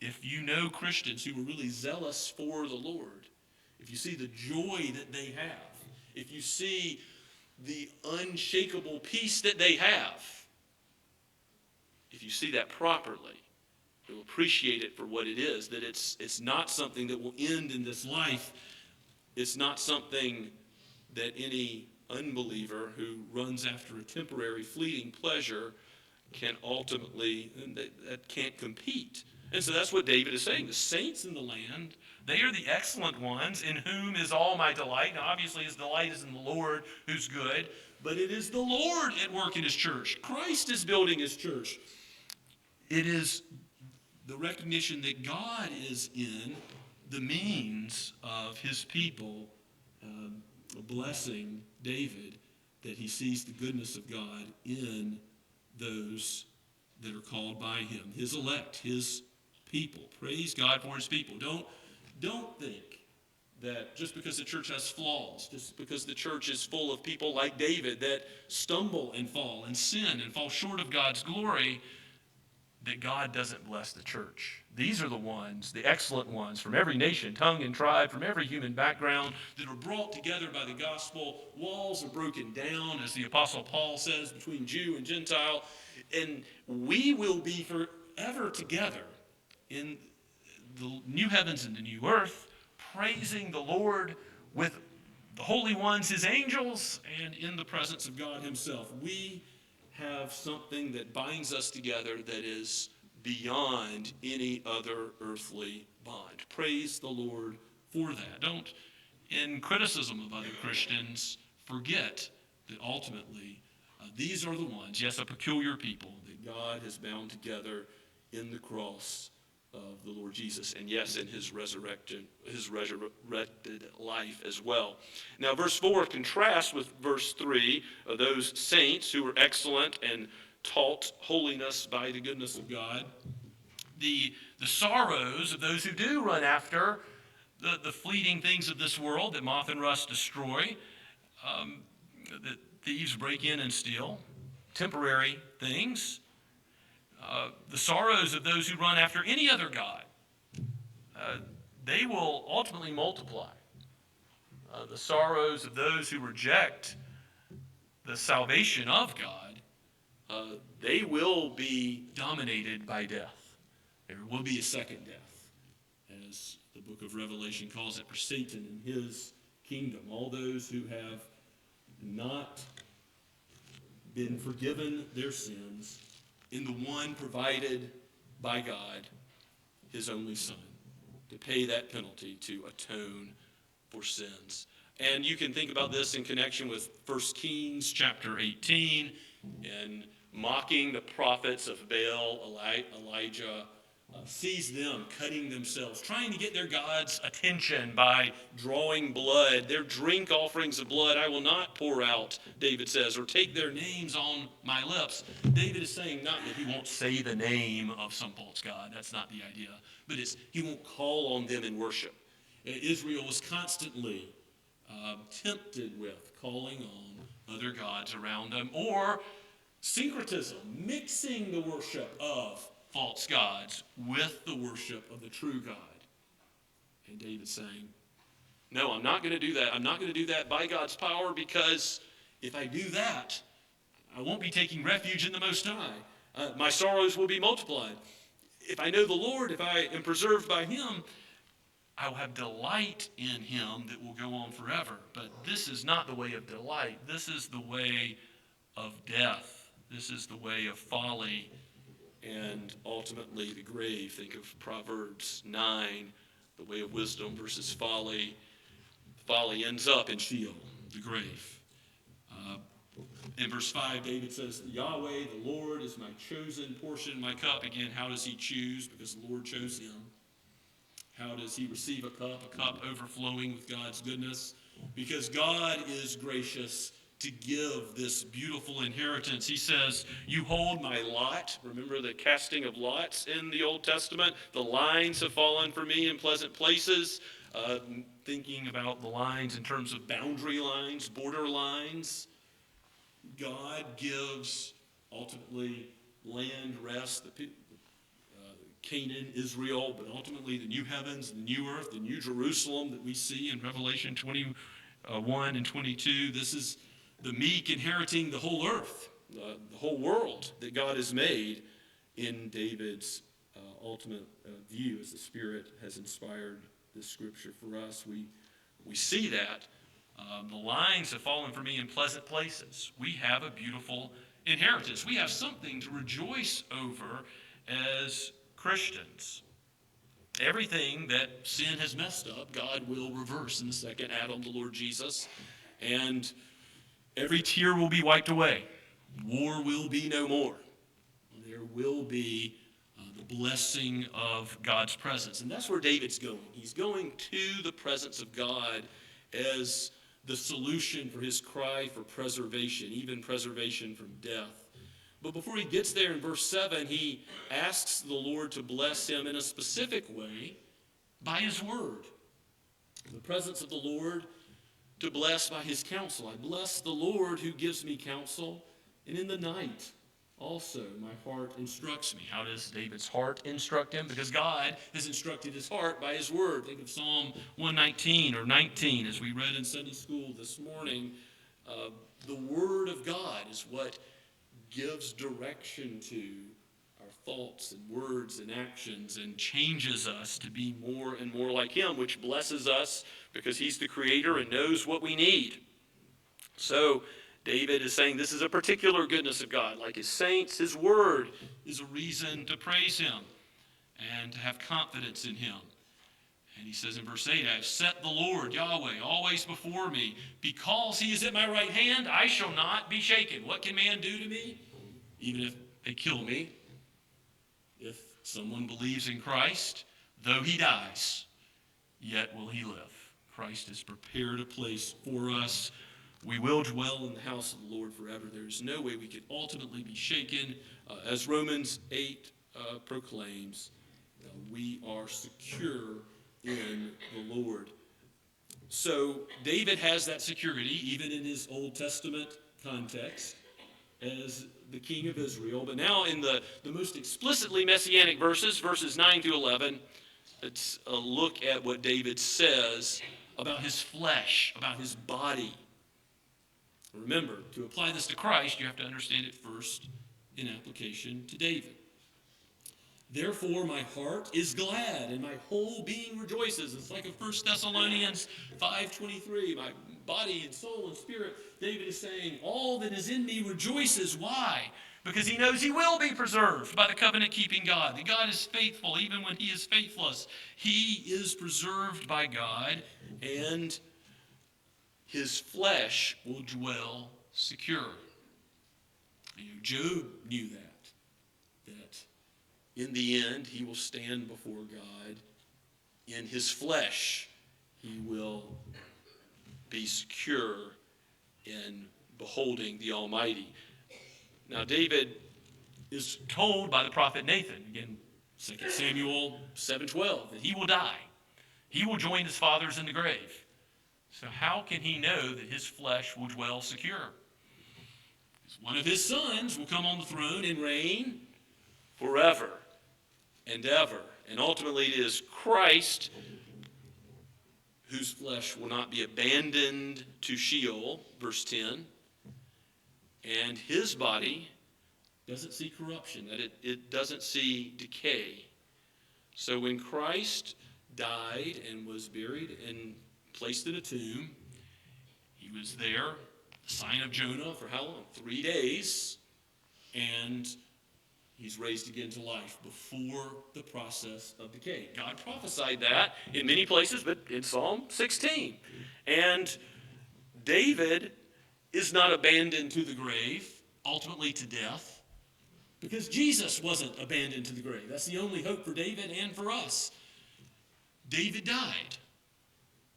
if you know Christians who are really zealous for the Lord, if you see the joy that they have, if you see the unshakable peace that they have, if you see that properly, you'll appreciate it for what it is, that it's not something that will end in this life. It's not something that any unbeliever who runs after a temporary fleeting pleasure can ultimately, that can't compete. And so that's what David is saying. The saints in the land, they are the excellent ones in whom is all my delight. Now obviously his delight is in the Lord who's good, but it is the Lord at work in his church. Christ is building his church. It is the recognition that God is in the means of his people blessing David, that he sees the goodness of God in those that are called by him, his elect, his people. Praise God for his people. Don't think that just because the church has flaws, just because the church is full of people like David that stumble and fall and sin and fall short of God's glory, that God doesn't bless the church. These are the ones, the excellent ones, from every nation, tongue, and tribe, from every human background, that are brought together by the gospel. Walls are broken down, as the Apostle Paul says, between Jew and Gentile. And we will be forever together in the new heavens and the new earth, praising the Lord with the holy ones, his angels, and in the presence of God himself. We have something that binds us together that is beyond any other earthly bond. Praise the Lord for that. Don't, in criticism of other Christians, forget that ultimately these are the ones, yes, a peculiar people that God has bound together in the cross of the Lord Jesus, and yes, in his resurrected life as well. Now, verse 4 contrasts with verse 3, those saints who were excellent and taught holiness by the goodness of God. The sorrows of those who do run after the fleeting things of this world that moth and rust destroy, that thieves break in and steal, temporary things. The sorrows of those who run after any other god, they will ultimately multiply. The sorrows of those who reject the salvation of God, they will be dominated by death. There will be a second death, as the book of Revelation calls it, for Satan and his kingdom. All those who have not been forgiven their sins in the one provided by God, his only Son, to pay that penalty, to atone for sins. And you can think about this in connection with 1 Kings chapter 18, and mocking the prophets of Baal. Elijah sees them cutting themselves, trying to get their God's attention by drawing blood. Their drink offerings of blood I will not pour out, David says, or take their names on my lips. David is saying not that he won't say the name of some false god. That's not the idea. But it's he won't call on them in worship. Israel was constantly tempted with calling on other gods around them, or syncretism, mixing the worship of false gods with the worship of the true God. And David's saying, no, I'm not going to do that. I'm not going to do that by God's power, because if I do that, I won't be taking refuge in the Most High. My sorrows will be multiplied. If I know the Lord, if I am preserved by him, I will have delight in him that will go on forever. But this is not the way of delight. This is the way of death. This is the way of folly and ultimately the grave. Think of Proverbs 9, the way of wisdom versus folly. Folly ends up in Sheol, the grave. In verse 5, David says, Yahweh, the Lord, is my chosen portion, my cup. Again, how does he choose? Because the Lord chose him. How does he receive a cup overflowing with God's goodness? Because God is gracious to give this beautiful inheritance. He says, you hold my lot. Remember the casting of lots in the Old Testament? The lines have fallen for me in pleasant places. Thinking about the lines in terms of boundary lines, border lines. God gives ultimately land, rest, Canaan, Israel, but ultimately the new heavens, the new earth, the new Jerusalem that we see in Revelation 21 and 22. This is the meek inheriting the whole earth, the whole world that God has made in David's ultimate view as the Spirit has inspired this scripture for us. We see that. The lines have fallen for me in pleasant places. We have a beautiful inheritance. We have something to rejoice over as Christians. Everything that sin has messed up, God will reverse in the second Adam, the Lord Jesus. And every tear will be wiped away. War will be no more. There will be the blessing of God's presence. And that's where David's going. He's going to the presence of God as the solution for his cry for preservation, even preservation from death. But before he gets there in verse 7, he asks the Lord to bless him in a specific way by his word. The presence of the Lord to bless by his counsel. I bless the Lord who gives me counsel, and in the night also my heart instructs me. How does David's heart instruct him? Because God has instructed his heart by his word. Think of Psalm 119 or 19 as we read in Sunday school this morning. The word of God is what gives direction to our thoughts and words and actions and changes us to be more and more like him, which blesses us because he's the creator and knows what we need. So David is saying this is a particular goodness of God. Like his saints, his word is a reason to praise him and to have confidence in him. And he says in verse 8, I have set the Lord, Yahweh, always before me. Because he is at my right hand, I shall not be shaken. What can man do to me? Even if they kill me. If someone believes in Christ, though he dies, yet will he live. Christ has prepared a place for us. We will dwell in the house of the Lord forever. There is no way we could ultimately be shaken. As Romans 8 proclaims, we are secure in the Lord. So David has that security, even in his Old Testament context, as the king of Israel. But now in the most explicitly messianic verses 9 through 11, let's look at what David says about his flesh, about his body. Remember, to apply this to Christ, you have to understand it first in application to David. Therefore, my heart is glad, and my whole being rejoices. It's like a 1 Thessalonians 5:23. My body and soul and spirit, David is saying, all that is in me rejoices. Why? Because he knows he will be preserved by the covenant-keeping God. That God is faithful even when he is faithless. He is preserved by God, and his flesh will dwell secure. Job knew that in the end he will stand before God. In his flesh he will be secure in beholding the Almighty. Now David is told by the prophet Nathan, again 2 Samuel 7:12, that he will die. He will join his fathers in the grave. So how can he know that his flesh will dwell secure? Because one of his sons will come on the throne and reign forever and ever. And ultimately it is Christ whose flesh will not be abandoned to Sheol, verse 10. And his body doesn't see corruption, that it doesn't see decay. So when Christ died and was buried and placed in a tomb, he was there, the sign of Jonah, for how long? 3 days. And he's raised again to life before the process of decay. God prophesied that in many places, but in Psalm 16. And David is not abandoned to the grave, ultimately to death, because Jesus wasn't abandoned to the grave. That's the only hope for David and for us. David died.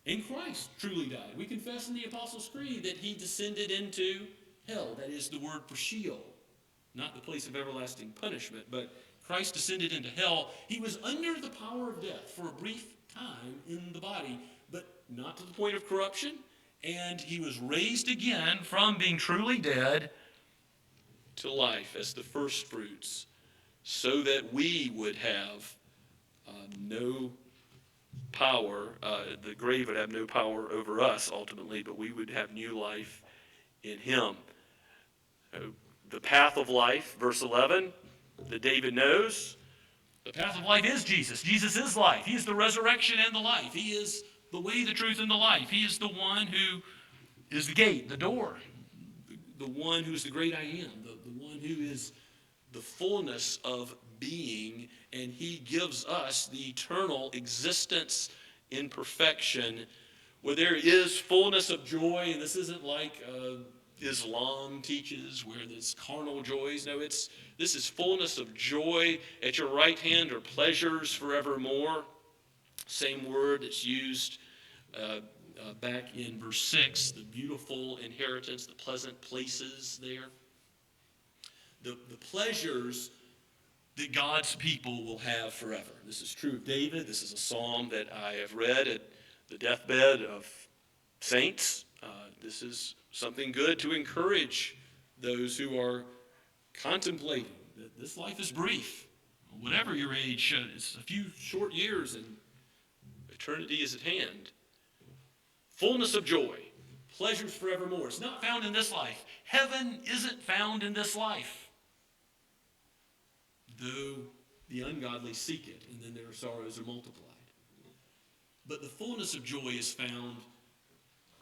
And Christ truly died. We confess in the Apostles' Creed that he descended into hell. That is the word for Sheol, not the place of everlasting punishment, but Christ descended into hell. He was under the power of death for a brief time in the body, but not to the point of corruption. And he was raised again from being truly dead to life as the first fruits, so that we would have no power, the grave would have no power over us ultimately, but we would have new life in him. The path of life, verse 11, that David knows, the path of life is Jesus. Jesus is life. He is the resurrection and the life. He is the way, the truth, and the life. He is the one who is the gate, the door, the one who is the great I am, the one who is the fullness of being, and he gives us the eternal existence in perfection, where there is fullness of joy. And this isn't like Islam teaches, where there's carnal joys. No, this is fullness of joy. At your right hand are pleasures forevermore. Same word that's used back in verse 6, the beautiful inheritance, the pleasant places there. The pleasures that God's people will have forever. This is true of David. This is a psalm that I have read at the deathbed of saints. This is something good to encourage those who are contemplating that this life is brief. Whatever your age, it's a few short years and eternity is at hand. Fullness of joy, pleasures forevermore. It's not found in this life. Heaven isn't found in this life, though the ungodly seek it, and then their sorrows are multiplied. But the fullness of joy is found.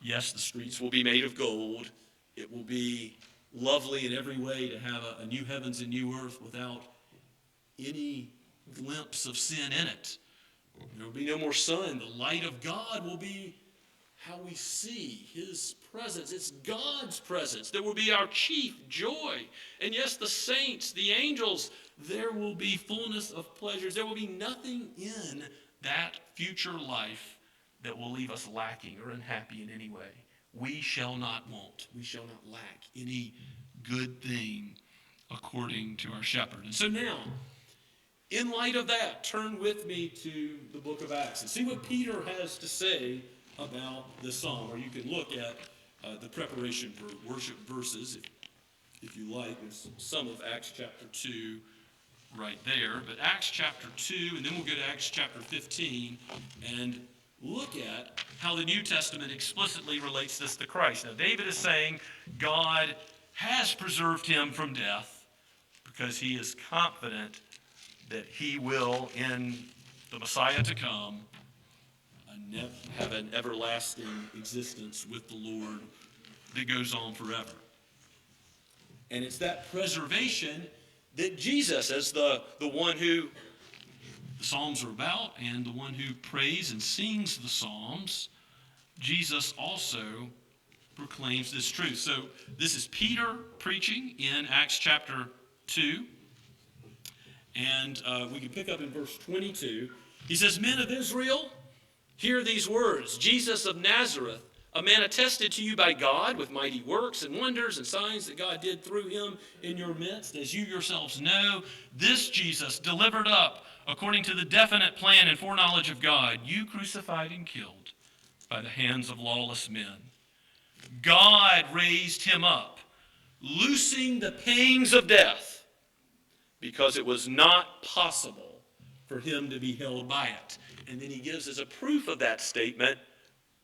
Yes, the streets will be made of gold. It will be lovely in every way to have a new heavens and new earth without any glimpse of sin in it. There will be no more sun. The light of God will be how we see his presence. It's God's presence that will be our chief joy. And yes, the saints, the angels, there will be fullness of pleasures. There will be nothing in that future life that will leave us lacking or unhappy in any way. We shall not want. We shall not lack any good thing according to our shepherd. And so now, in light of that, turn with me to the book of Acts and see what Peter has to say about this psalm. Or you can look at the preparation for worship verses, if you like. There's some of Acts chapter 2 right there. But Acts chapter 2, and then we'll go to Acts chapter 15, and look at how the New Testament explicitly relates this to Christ. Now, David is saying God has preserved him from death because he is confident that he will, in the Messiah to come, have an everlasting existence with the Lord that goes on forever. And it's that preservation that Jesus, as the one who the Psalms are about, and the one who prays and sings the Psalms, Jesus also proclaims this truth. So this is Peter preaching in Acts chapter 2. And we can pick up in verse 22. He says, "Men of Israel, hear these words. Jesus of Nazareth, a man attested to you by God with mighty works and wonders and signs that God did through him in your midst. As you yourselves know, this Jesus delivered up according to the definite plan and foreknowledge of God, you crucified and killed by the hands of lawless men. God raised him up, loosing the pangs of death, because it was not possible for him to be held by it." And then he gives as a proof of that statement,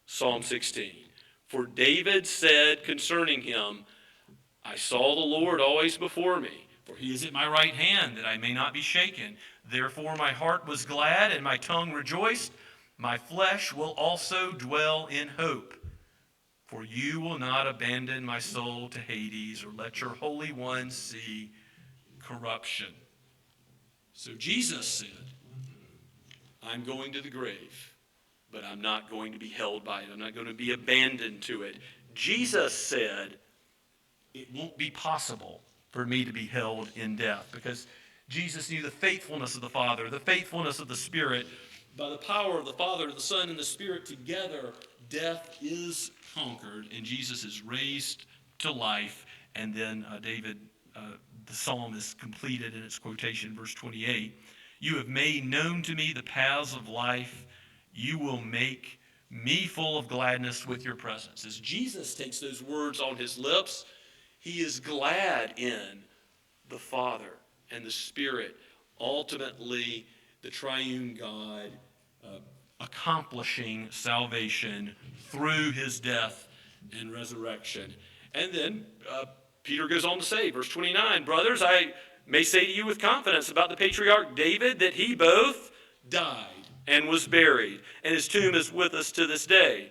Psalm 16. "For David said concerning him, I saw the Lord always before me, for he is at my right hand, that I may not be shaken. Therefore my heart was glad, and my tongue rejoiced. My flesh will also dwell in hope. For you will not abandon my soul to Hades, or let your Holy One see corruption." So Jesus said, I'm going to the grave, but I'm not going to be held by it. I'm not going to be abandoned to it. Jesus said, it won't be possible for me to be held in death, because Jesus knew the faithfulness of the Father, the faithfulness of the Spirit, by the power of the Father, the Son, and the Spirit together, death is conquered, and Jesus is raised to life. And then David, the psalm is completed in its quotation, verse 28. You have made known to me the paths of life. You will make me full of gladness with your presence. As Jesus takes those words on his lips, he is glad in the Father and the Spirit, ultimately the triune God accomplishing salvation through his death and resurrection. And then Peter goes on to say, verse 29, brothers, I may say to you with confidence about the patriarch David that he both died and was buried, and his tomb is with us to this day.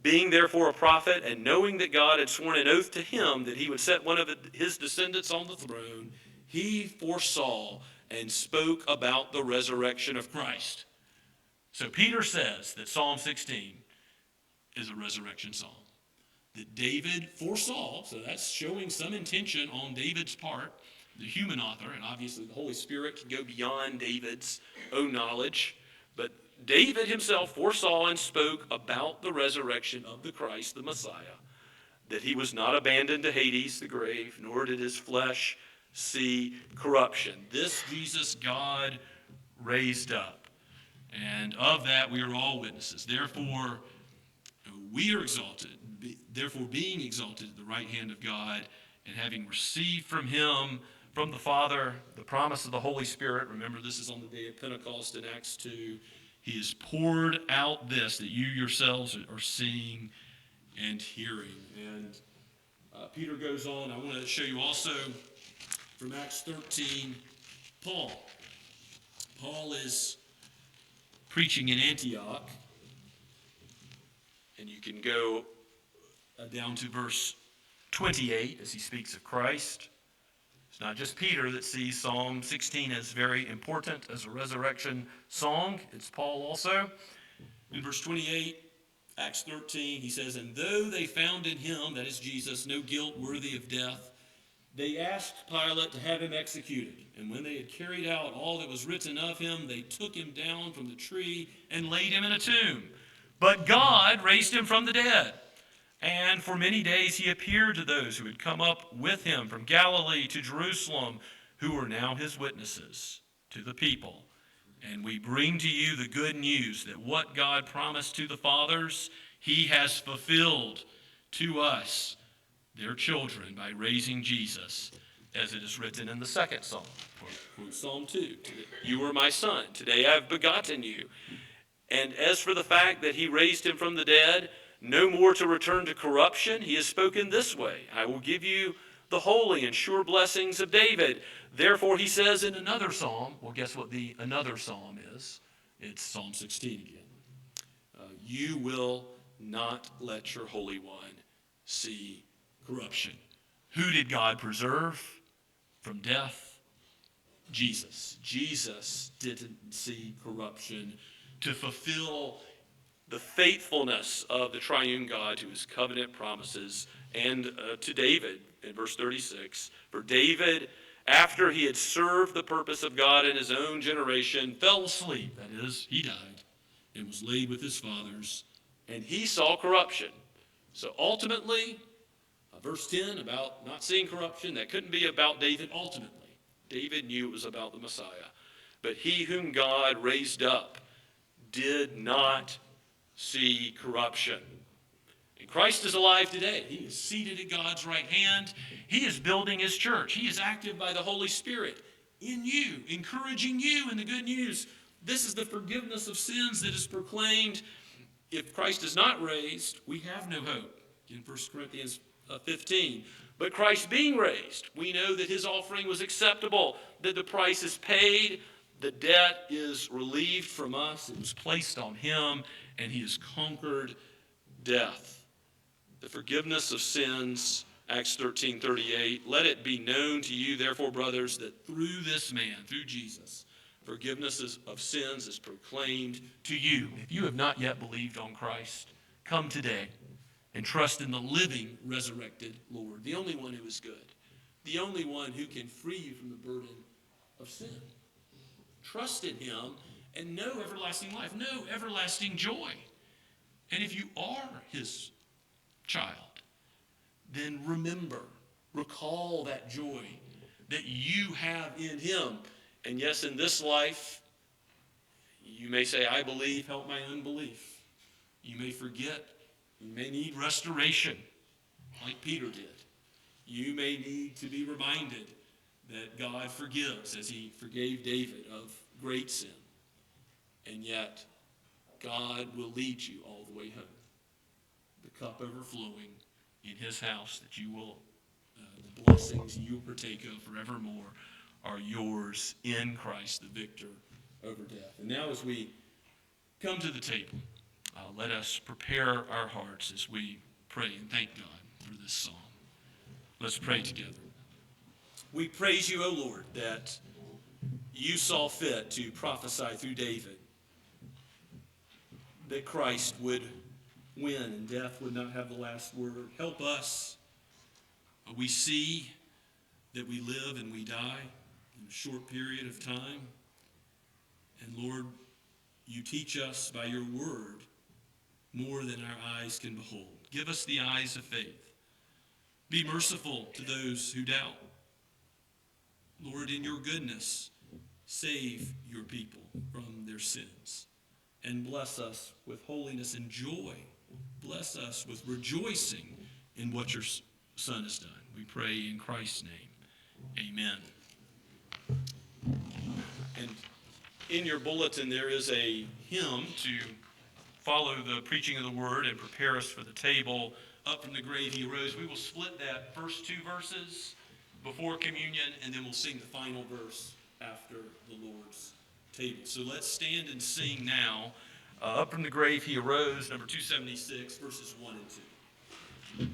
Being therefore a prophet, and knowing that God had sworn an oath to him that he would set one of his descendants on the throne, he foresaw and spoke about the resurrection of Christ. So Peter says that Psalm 16 is a resurrection psalm. That David foresaw, so that's showing some intention on David's part, the human author, and obviously the Holy Spirit can go beyond David's own knowledge, but David himself foresaw and spoke about the resurrection of the Christ, the Messiah, that he was not abandoned to Hades, the grave, nor did his flesh see corruption. This Jesus God raised up. And of that we are all witnesses. Therefore, we are exalted. Therefore, being exalted at the right hand of God, and having received from him, from the Father, the promise of the Holy Spirit. Remember, this is on the day of Pentecost in Acts 2. He has poured out this that you yourselves are seeing and hearing. And Peter goes on. I want to show you also from Acts 13, Paul. Paul is preaching in Antioch. And you can go down to verse 28 as he speaks of Christ. It's not just Peter that sees Psalm 16 as very important as a resurrection song. It's Paul also. In verse 28, Acts 13, he says, and though they found in him, that is Jesus, no guilt worthy of death, they asked Pilate to have him executed. And when they had carried out all that was written of him, they took him down from the tree and laid him in a tomb. But God raised him from the dead. And for many days he appeared to those who had come up with him from Galilee to Jerusalem, who are now his witnesses to the people. And we bring to you the good news that what God promised to the fathers, he has fulfilled to us, their children, by raising Jesus, as it is written in the second psalm, Psalm 2. You are my son. Today I have begotten you. And as for the fact that he raised him from the dead, no more to return to corruption, he has spoken this way, I will give you the holy and sure blessings of David. Therefore he says in another psalm, well, guess what the another psalm is? It's Psalm 16 again. You will not let your Holy One see corruption. Who did God preserve from death? Jesus. Jesus didn't see corruption to fulfill the faithfulness of the triune God to his covenant promises. And to David, in verse 36, for David, after he had served the purpose of God in his own generation, fell asleep, that is, he died, and was laid with his fathers, and he saw corruption. So ultimately, verse 10 about not seeing corruption, that couldn't be about David ultimately. David knew it was about the Messiah. But he whom God raised up did not see corruption. And Christ is alive today. He is seated at God's right hand. He is building his church. He is active by the Holy Spirit in you, encouraging you in the good news. This is the forgiveness of sins that is proclaimed. If Christ is not raised, we have no hope. In 1 Corinthians 15. But Christ being raised, we know that his offering was acceptable, that the price is paid, the debt is relieved from us, it was placed on him, and he has conquered death. The forgiveness of sins, Acts 13:38, let it be known to you, therefore, brothers, that through this man, through Jesus, forgiveness of sins is proclaimed to you. If you have not yet believed on Christ, come today and trust in the living, resurrected Lord, the only one who is good, the only one who can free you from the burden of sin. Trust in him and no everlasting life, no everlasting joy. And if you are his child, then recall that joy that you have in him. And yes, in this life, you may say, I believe, help my unbelief. You may forget. You may need restoration, like Peter did. You may need to be reminded that God forgives as he forgave David of great sin. And yet, God will lead you all the way home. The cup overflowing in his house that you will, the blessings you will partake of forevermore are yours in Christ, the victor over death. And now as we come to the table, let us prepare our hearts as we pray and thank God for this psalm. Let's pray together. We praise you, O Lord, that you saw fit to prophesy through David that Christ would win and death would not have the last word. Help us. We see that we live and we die in a short period of time. And Lord, you teach us by your word more than our eyes can behold. Give us the eyes of faith. Be merciful to those who doubt. Lord, in your goodness, save your people from their sins. And bless us with holiness and joy. Bless us with rejoicing in what your Son has done. We pray in Christ's name. Amen. And in your bulletin there is a hymn to follow the preaching of the word and prepare us for the table. Up from the grave he arose. We will split that first two verses before communion, and then we'll sing the final verse after the Lord's table. So let's stand and sing now. Up from the grave he arose, number 276, verses 1 and 2.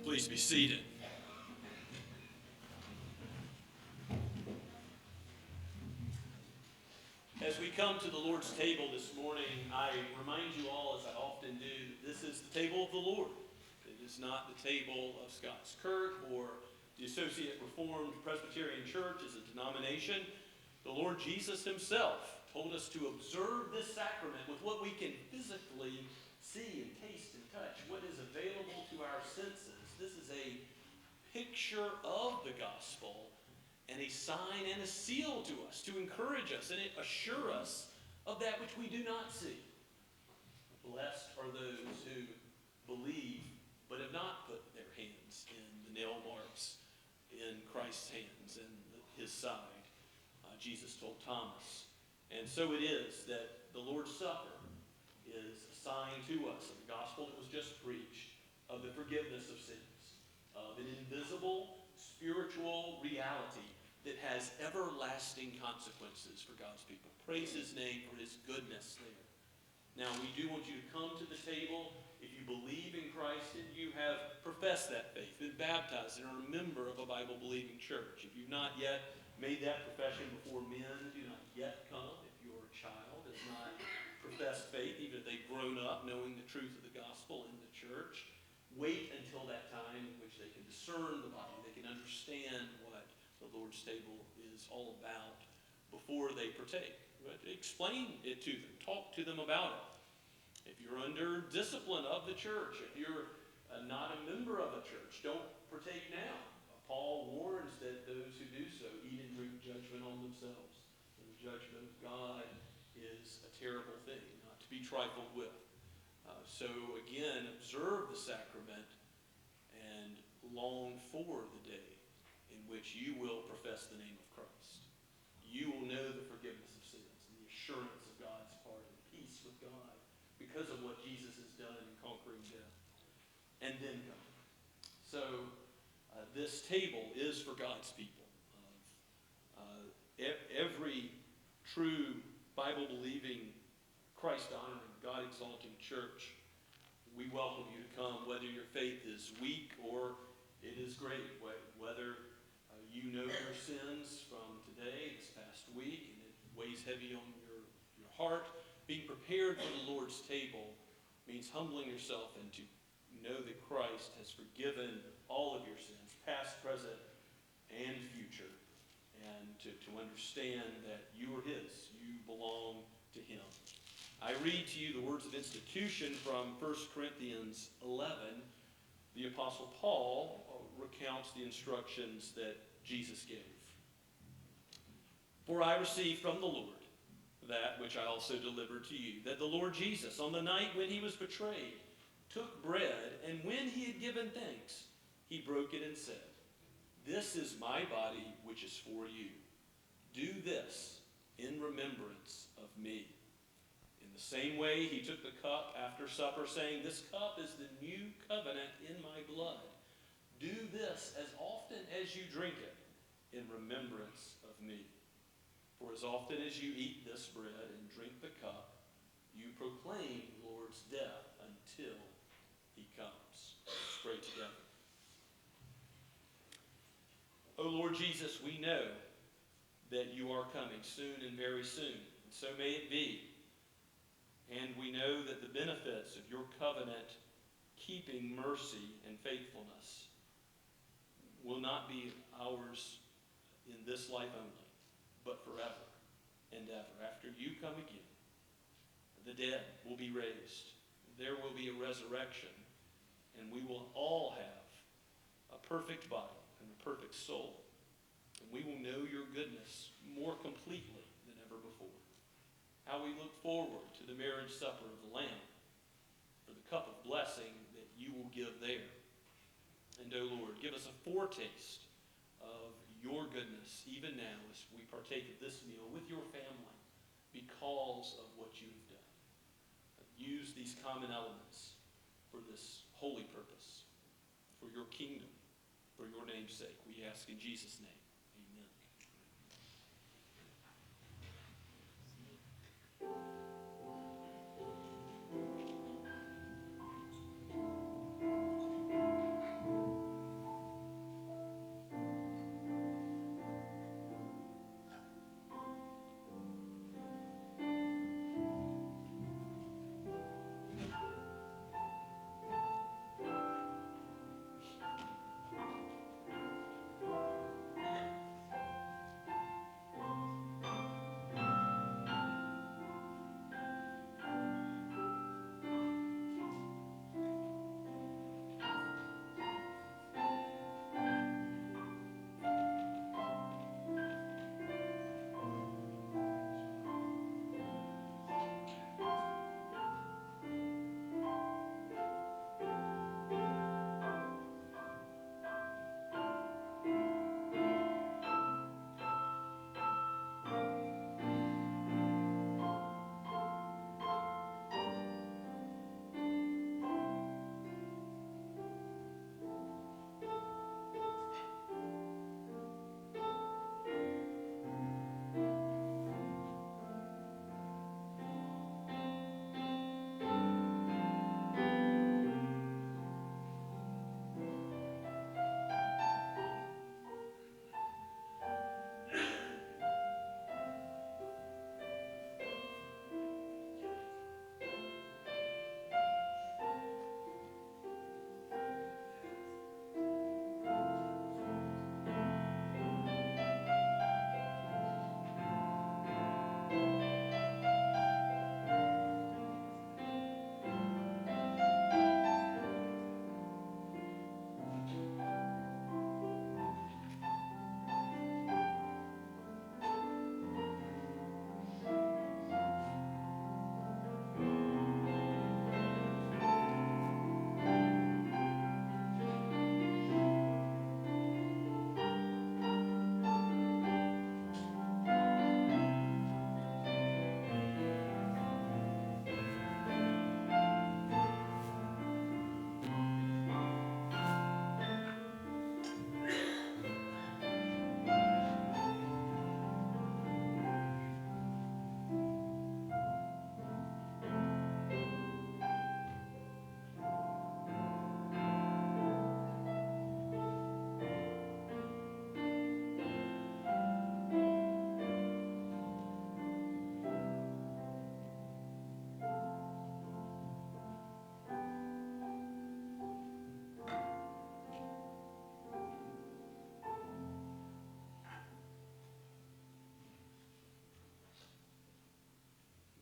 Please be seated. As we come to the Lord's table this morning, I remind you all, as I often do, that this is the table of the Lord. It is not the table of Scots Kirk or the Associate Reformed Presbyterian Church as a denomination. The Lord Jesus himself told us to observe this sacrament with what we can physically see and taste and touch, what is available to our senses. This is a picture of the gospel and a sign and a seal to us, to encourage us and assure us of that which we do not see. Blessed are those who believe but have not put their hands in the nail marks in Christ's hands and his side. Jesus told Thomas, And so it is that the Lord's Supper is a sign to us of the gospel that was just preached, of the forgiveness of sins, of an invisible spiritual reality that has everlasting consequences for God's people. Praise his name for his goodness there. Now, we do want you to come to the table if you believe in Christ and you have professed that faith, been baptized, and are a member of a Bible-believing church. If you've not yet made that profession before men, do not yet come. If your child has not professed faith, even if they've grown up knowing the truth of the gospel in the church, wait until that time in which they can discern the body, they can understand what the Lord's table is all about before they partake. But explain it to them. Talk to them about it. If you're under discipline of the church, if you're not a member of a church, don't partake now. Paul warns that those who do so eat and drink judgment on themselves. And the judgment of God is a terrible thing, not to be trifled with. So again, observe the sacrament and long for the day in which you will profess the name of Christ. You will know the forgiveness of sins and the assurance of God's pardon, peace with God, because of what Jesus has done in conquering death. And then come. So this table is for God's people. Every true Bible-believing, Christ-honoring, God-exalting church, we welcome you to come, whether your faith is weak or it is great, whether you know your sins from today, this past week, and it weighs heavy on your heart. Being prepared for the Lord's table means humbling yourself and to know that Christ has forgiven all of your sins, past, present, and future, and to understand that you are his, you belong to him. I read to you the words of institution from 1 Corinthians 11. The Apostle Paul recounts the instructions that Jesus gave. For I received from the Lord that which I also delivered to you, that the Lord Jesus, on the night when he was betrayed, took bread, and when he had given thanks, he broke it and said, "This is my body which is for you. Do this in remembrance of me." In the same way, he took the cup after supper, saying, "This cup is the new covenant in my blood. Do this as often as you drink it in remembrance of me. For as often as you eat this bread and drink the cup, you proclaim the Lord's death until he comes." Let's pray together. O Lord Jesus, we know that you are coming soon and very soon, and so may it be. And we know that the benefits of your covenant-keeping mercy and faithfulness will not be ours in this life only, but forever and ever. After you come again, the dead will be raised. There will be a resurrection, and we will all have a perfect body and a perfect soul. And we will know your goodness more completely than ever before. How we look forward to the marriage supper of the Lamb, for the cup of blessing that you will give there. And, O Lord, give us a foretaste of your goodness even now as we partake of this meal with your family because of what you have done. Use these common elements for this holy purpose, for your kingdom, for your name's sake. We ask in Jesus' name. Amen.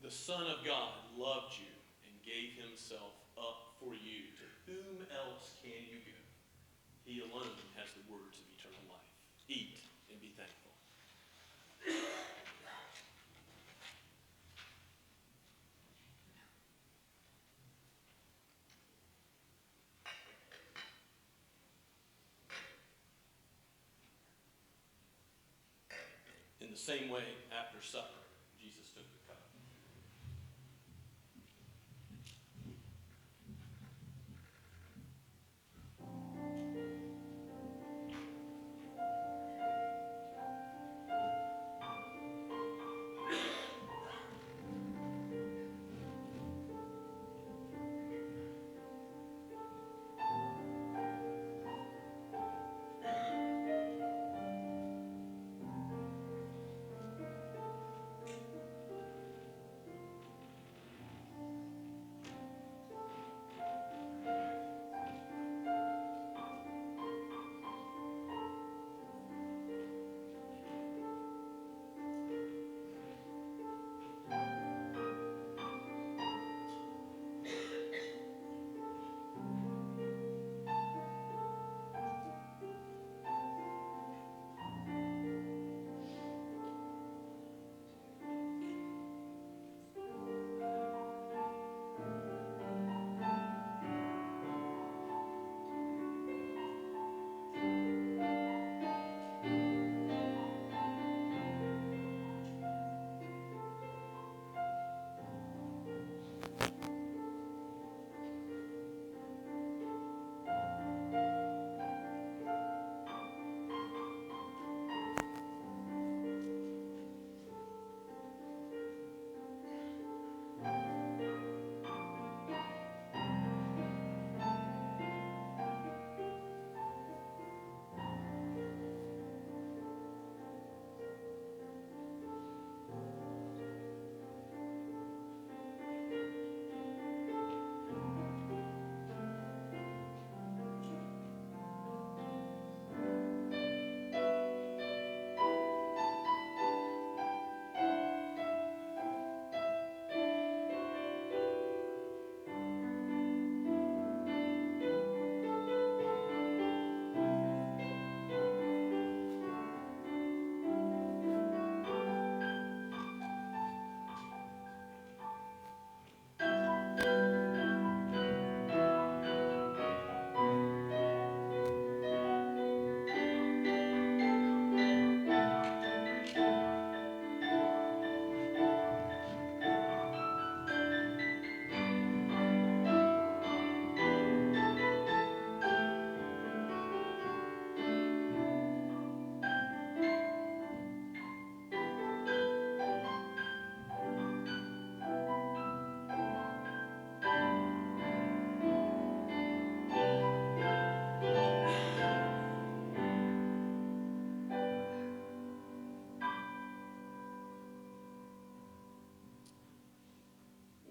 the Son of God loved you and gave himself up for you. To whom else can you go? He alone has the words of eternal life. Eat and be thankful. In the same way, after supper, Jesus took the cup.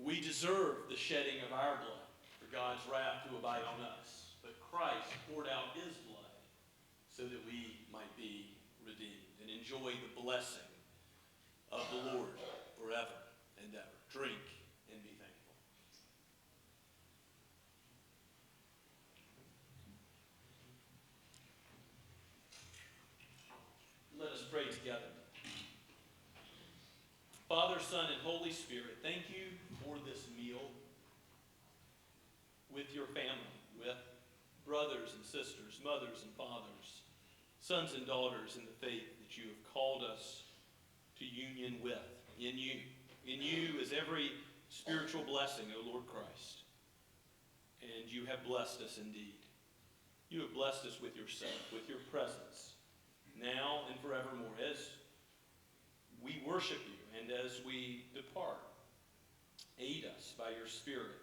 We deserve the shedding of our blood for God's wrath to abide on us. But Christ poured out his blood so that we might be redeemed and enjoy the blessing of the Lord forever and ever. Drink and be thankful. Let us pray together. Father, Son, and Holy Spirit, thank you for this meal with your family, with brothers and sisters, mothers and fathers, sons and daughters in the faith that you have called us to union with. In you. In you is every spiritual blessing, O Lord Christ. And you have blessed us indeed. You have blessed us with yourself, with your presence, now and forevermore. As we worship you and as we depart, aid us by your Spirit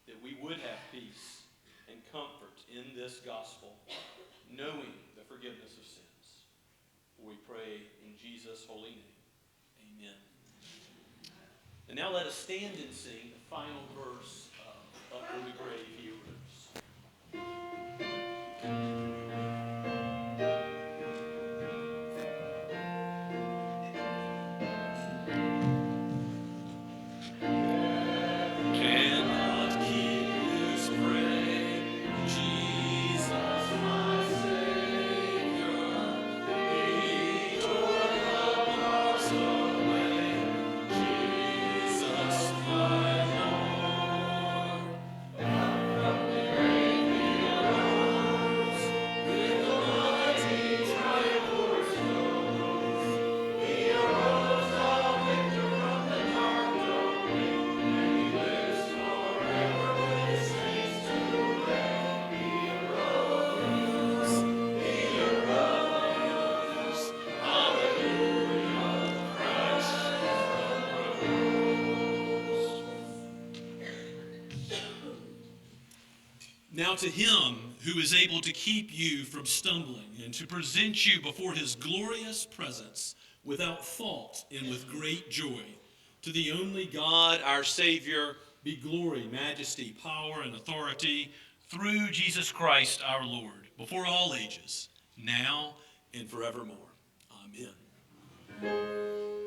that we would have peace and comfort in this gospel, knowing the forgiveness of sins. We pray in Jesus' holy name. Amen. And now let us stand and sing the final verse of Up From the Grave He Arose. Now to him who is able to keep you from stumbling and to present you before his glorious presence without fault and with great joy, to the only God, our Savior, be glory, majesty, power, and authority through Jesus Christ our Lord, before all ages, now and forevermore. Amen.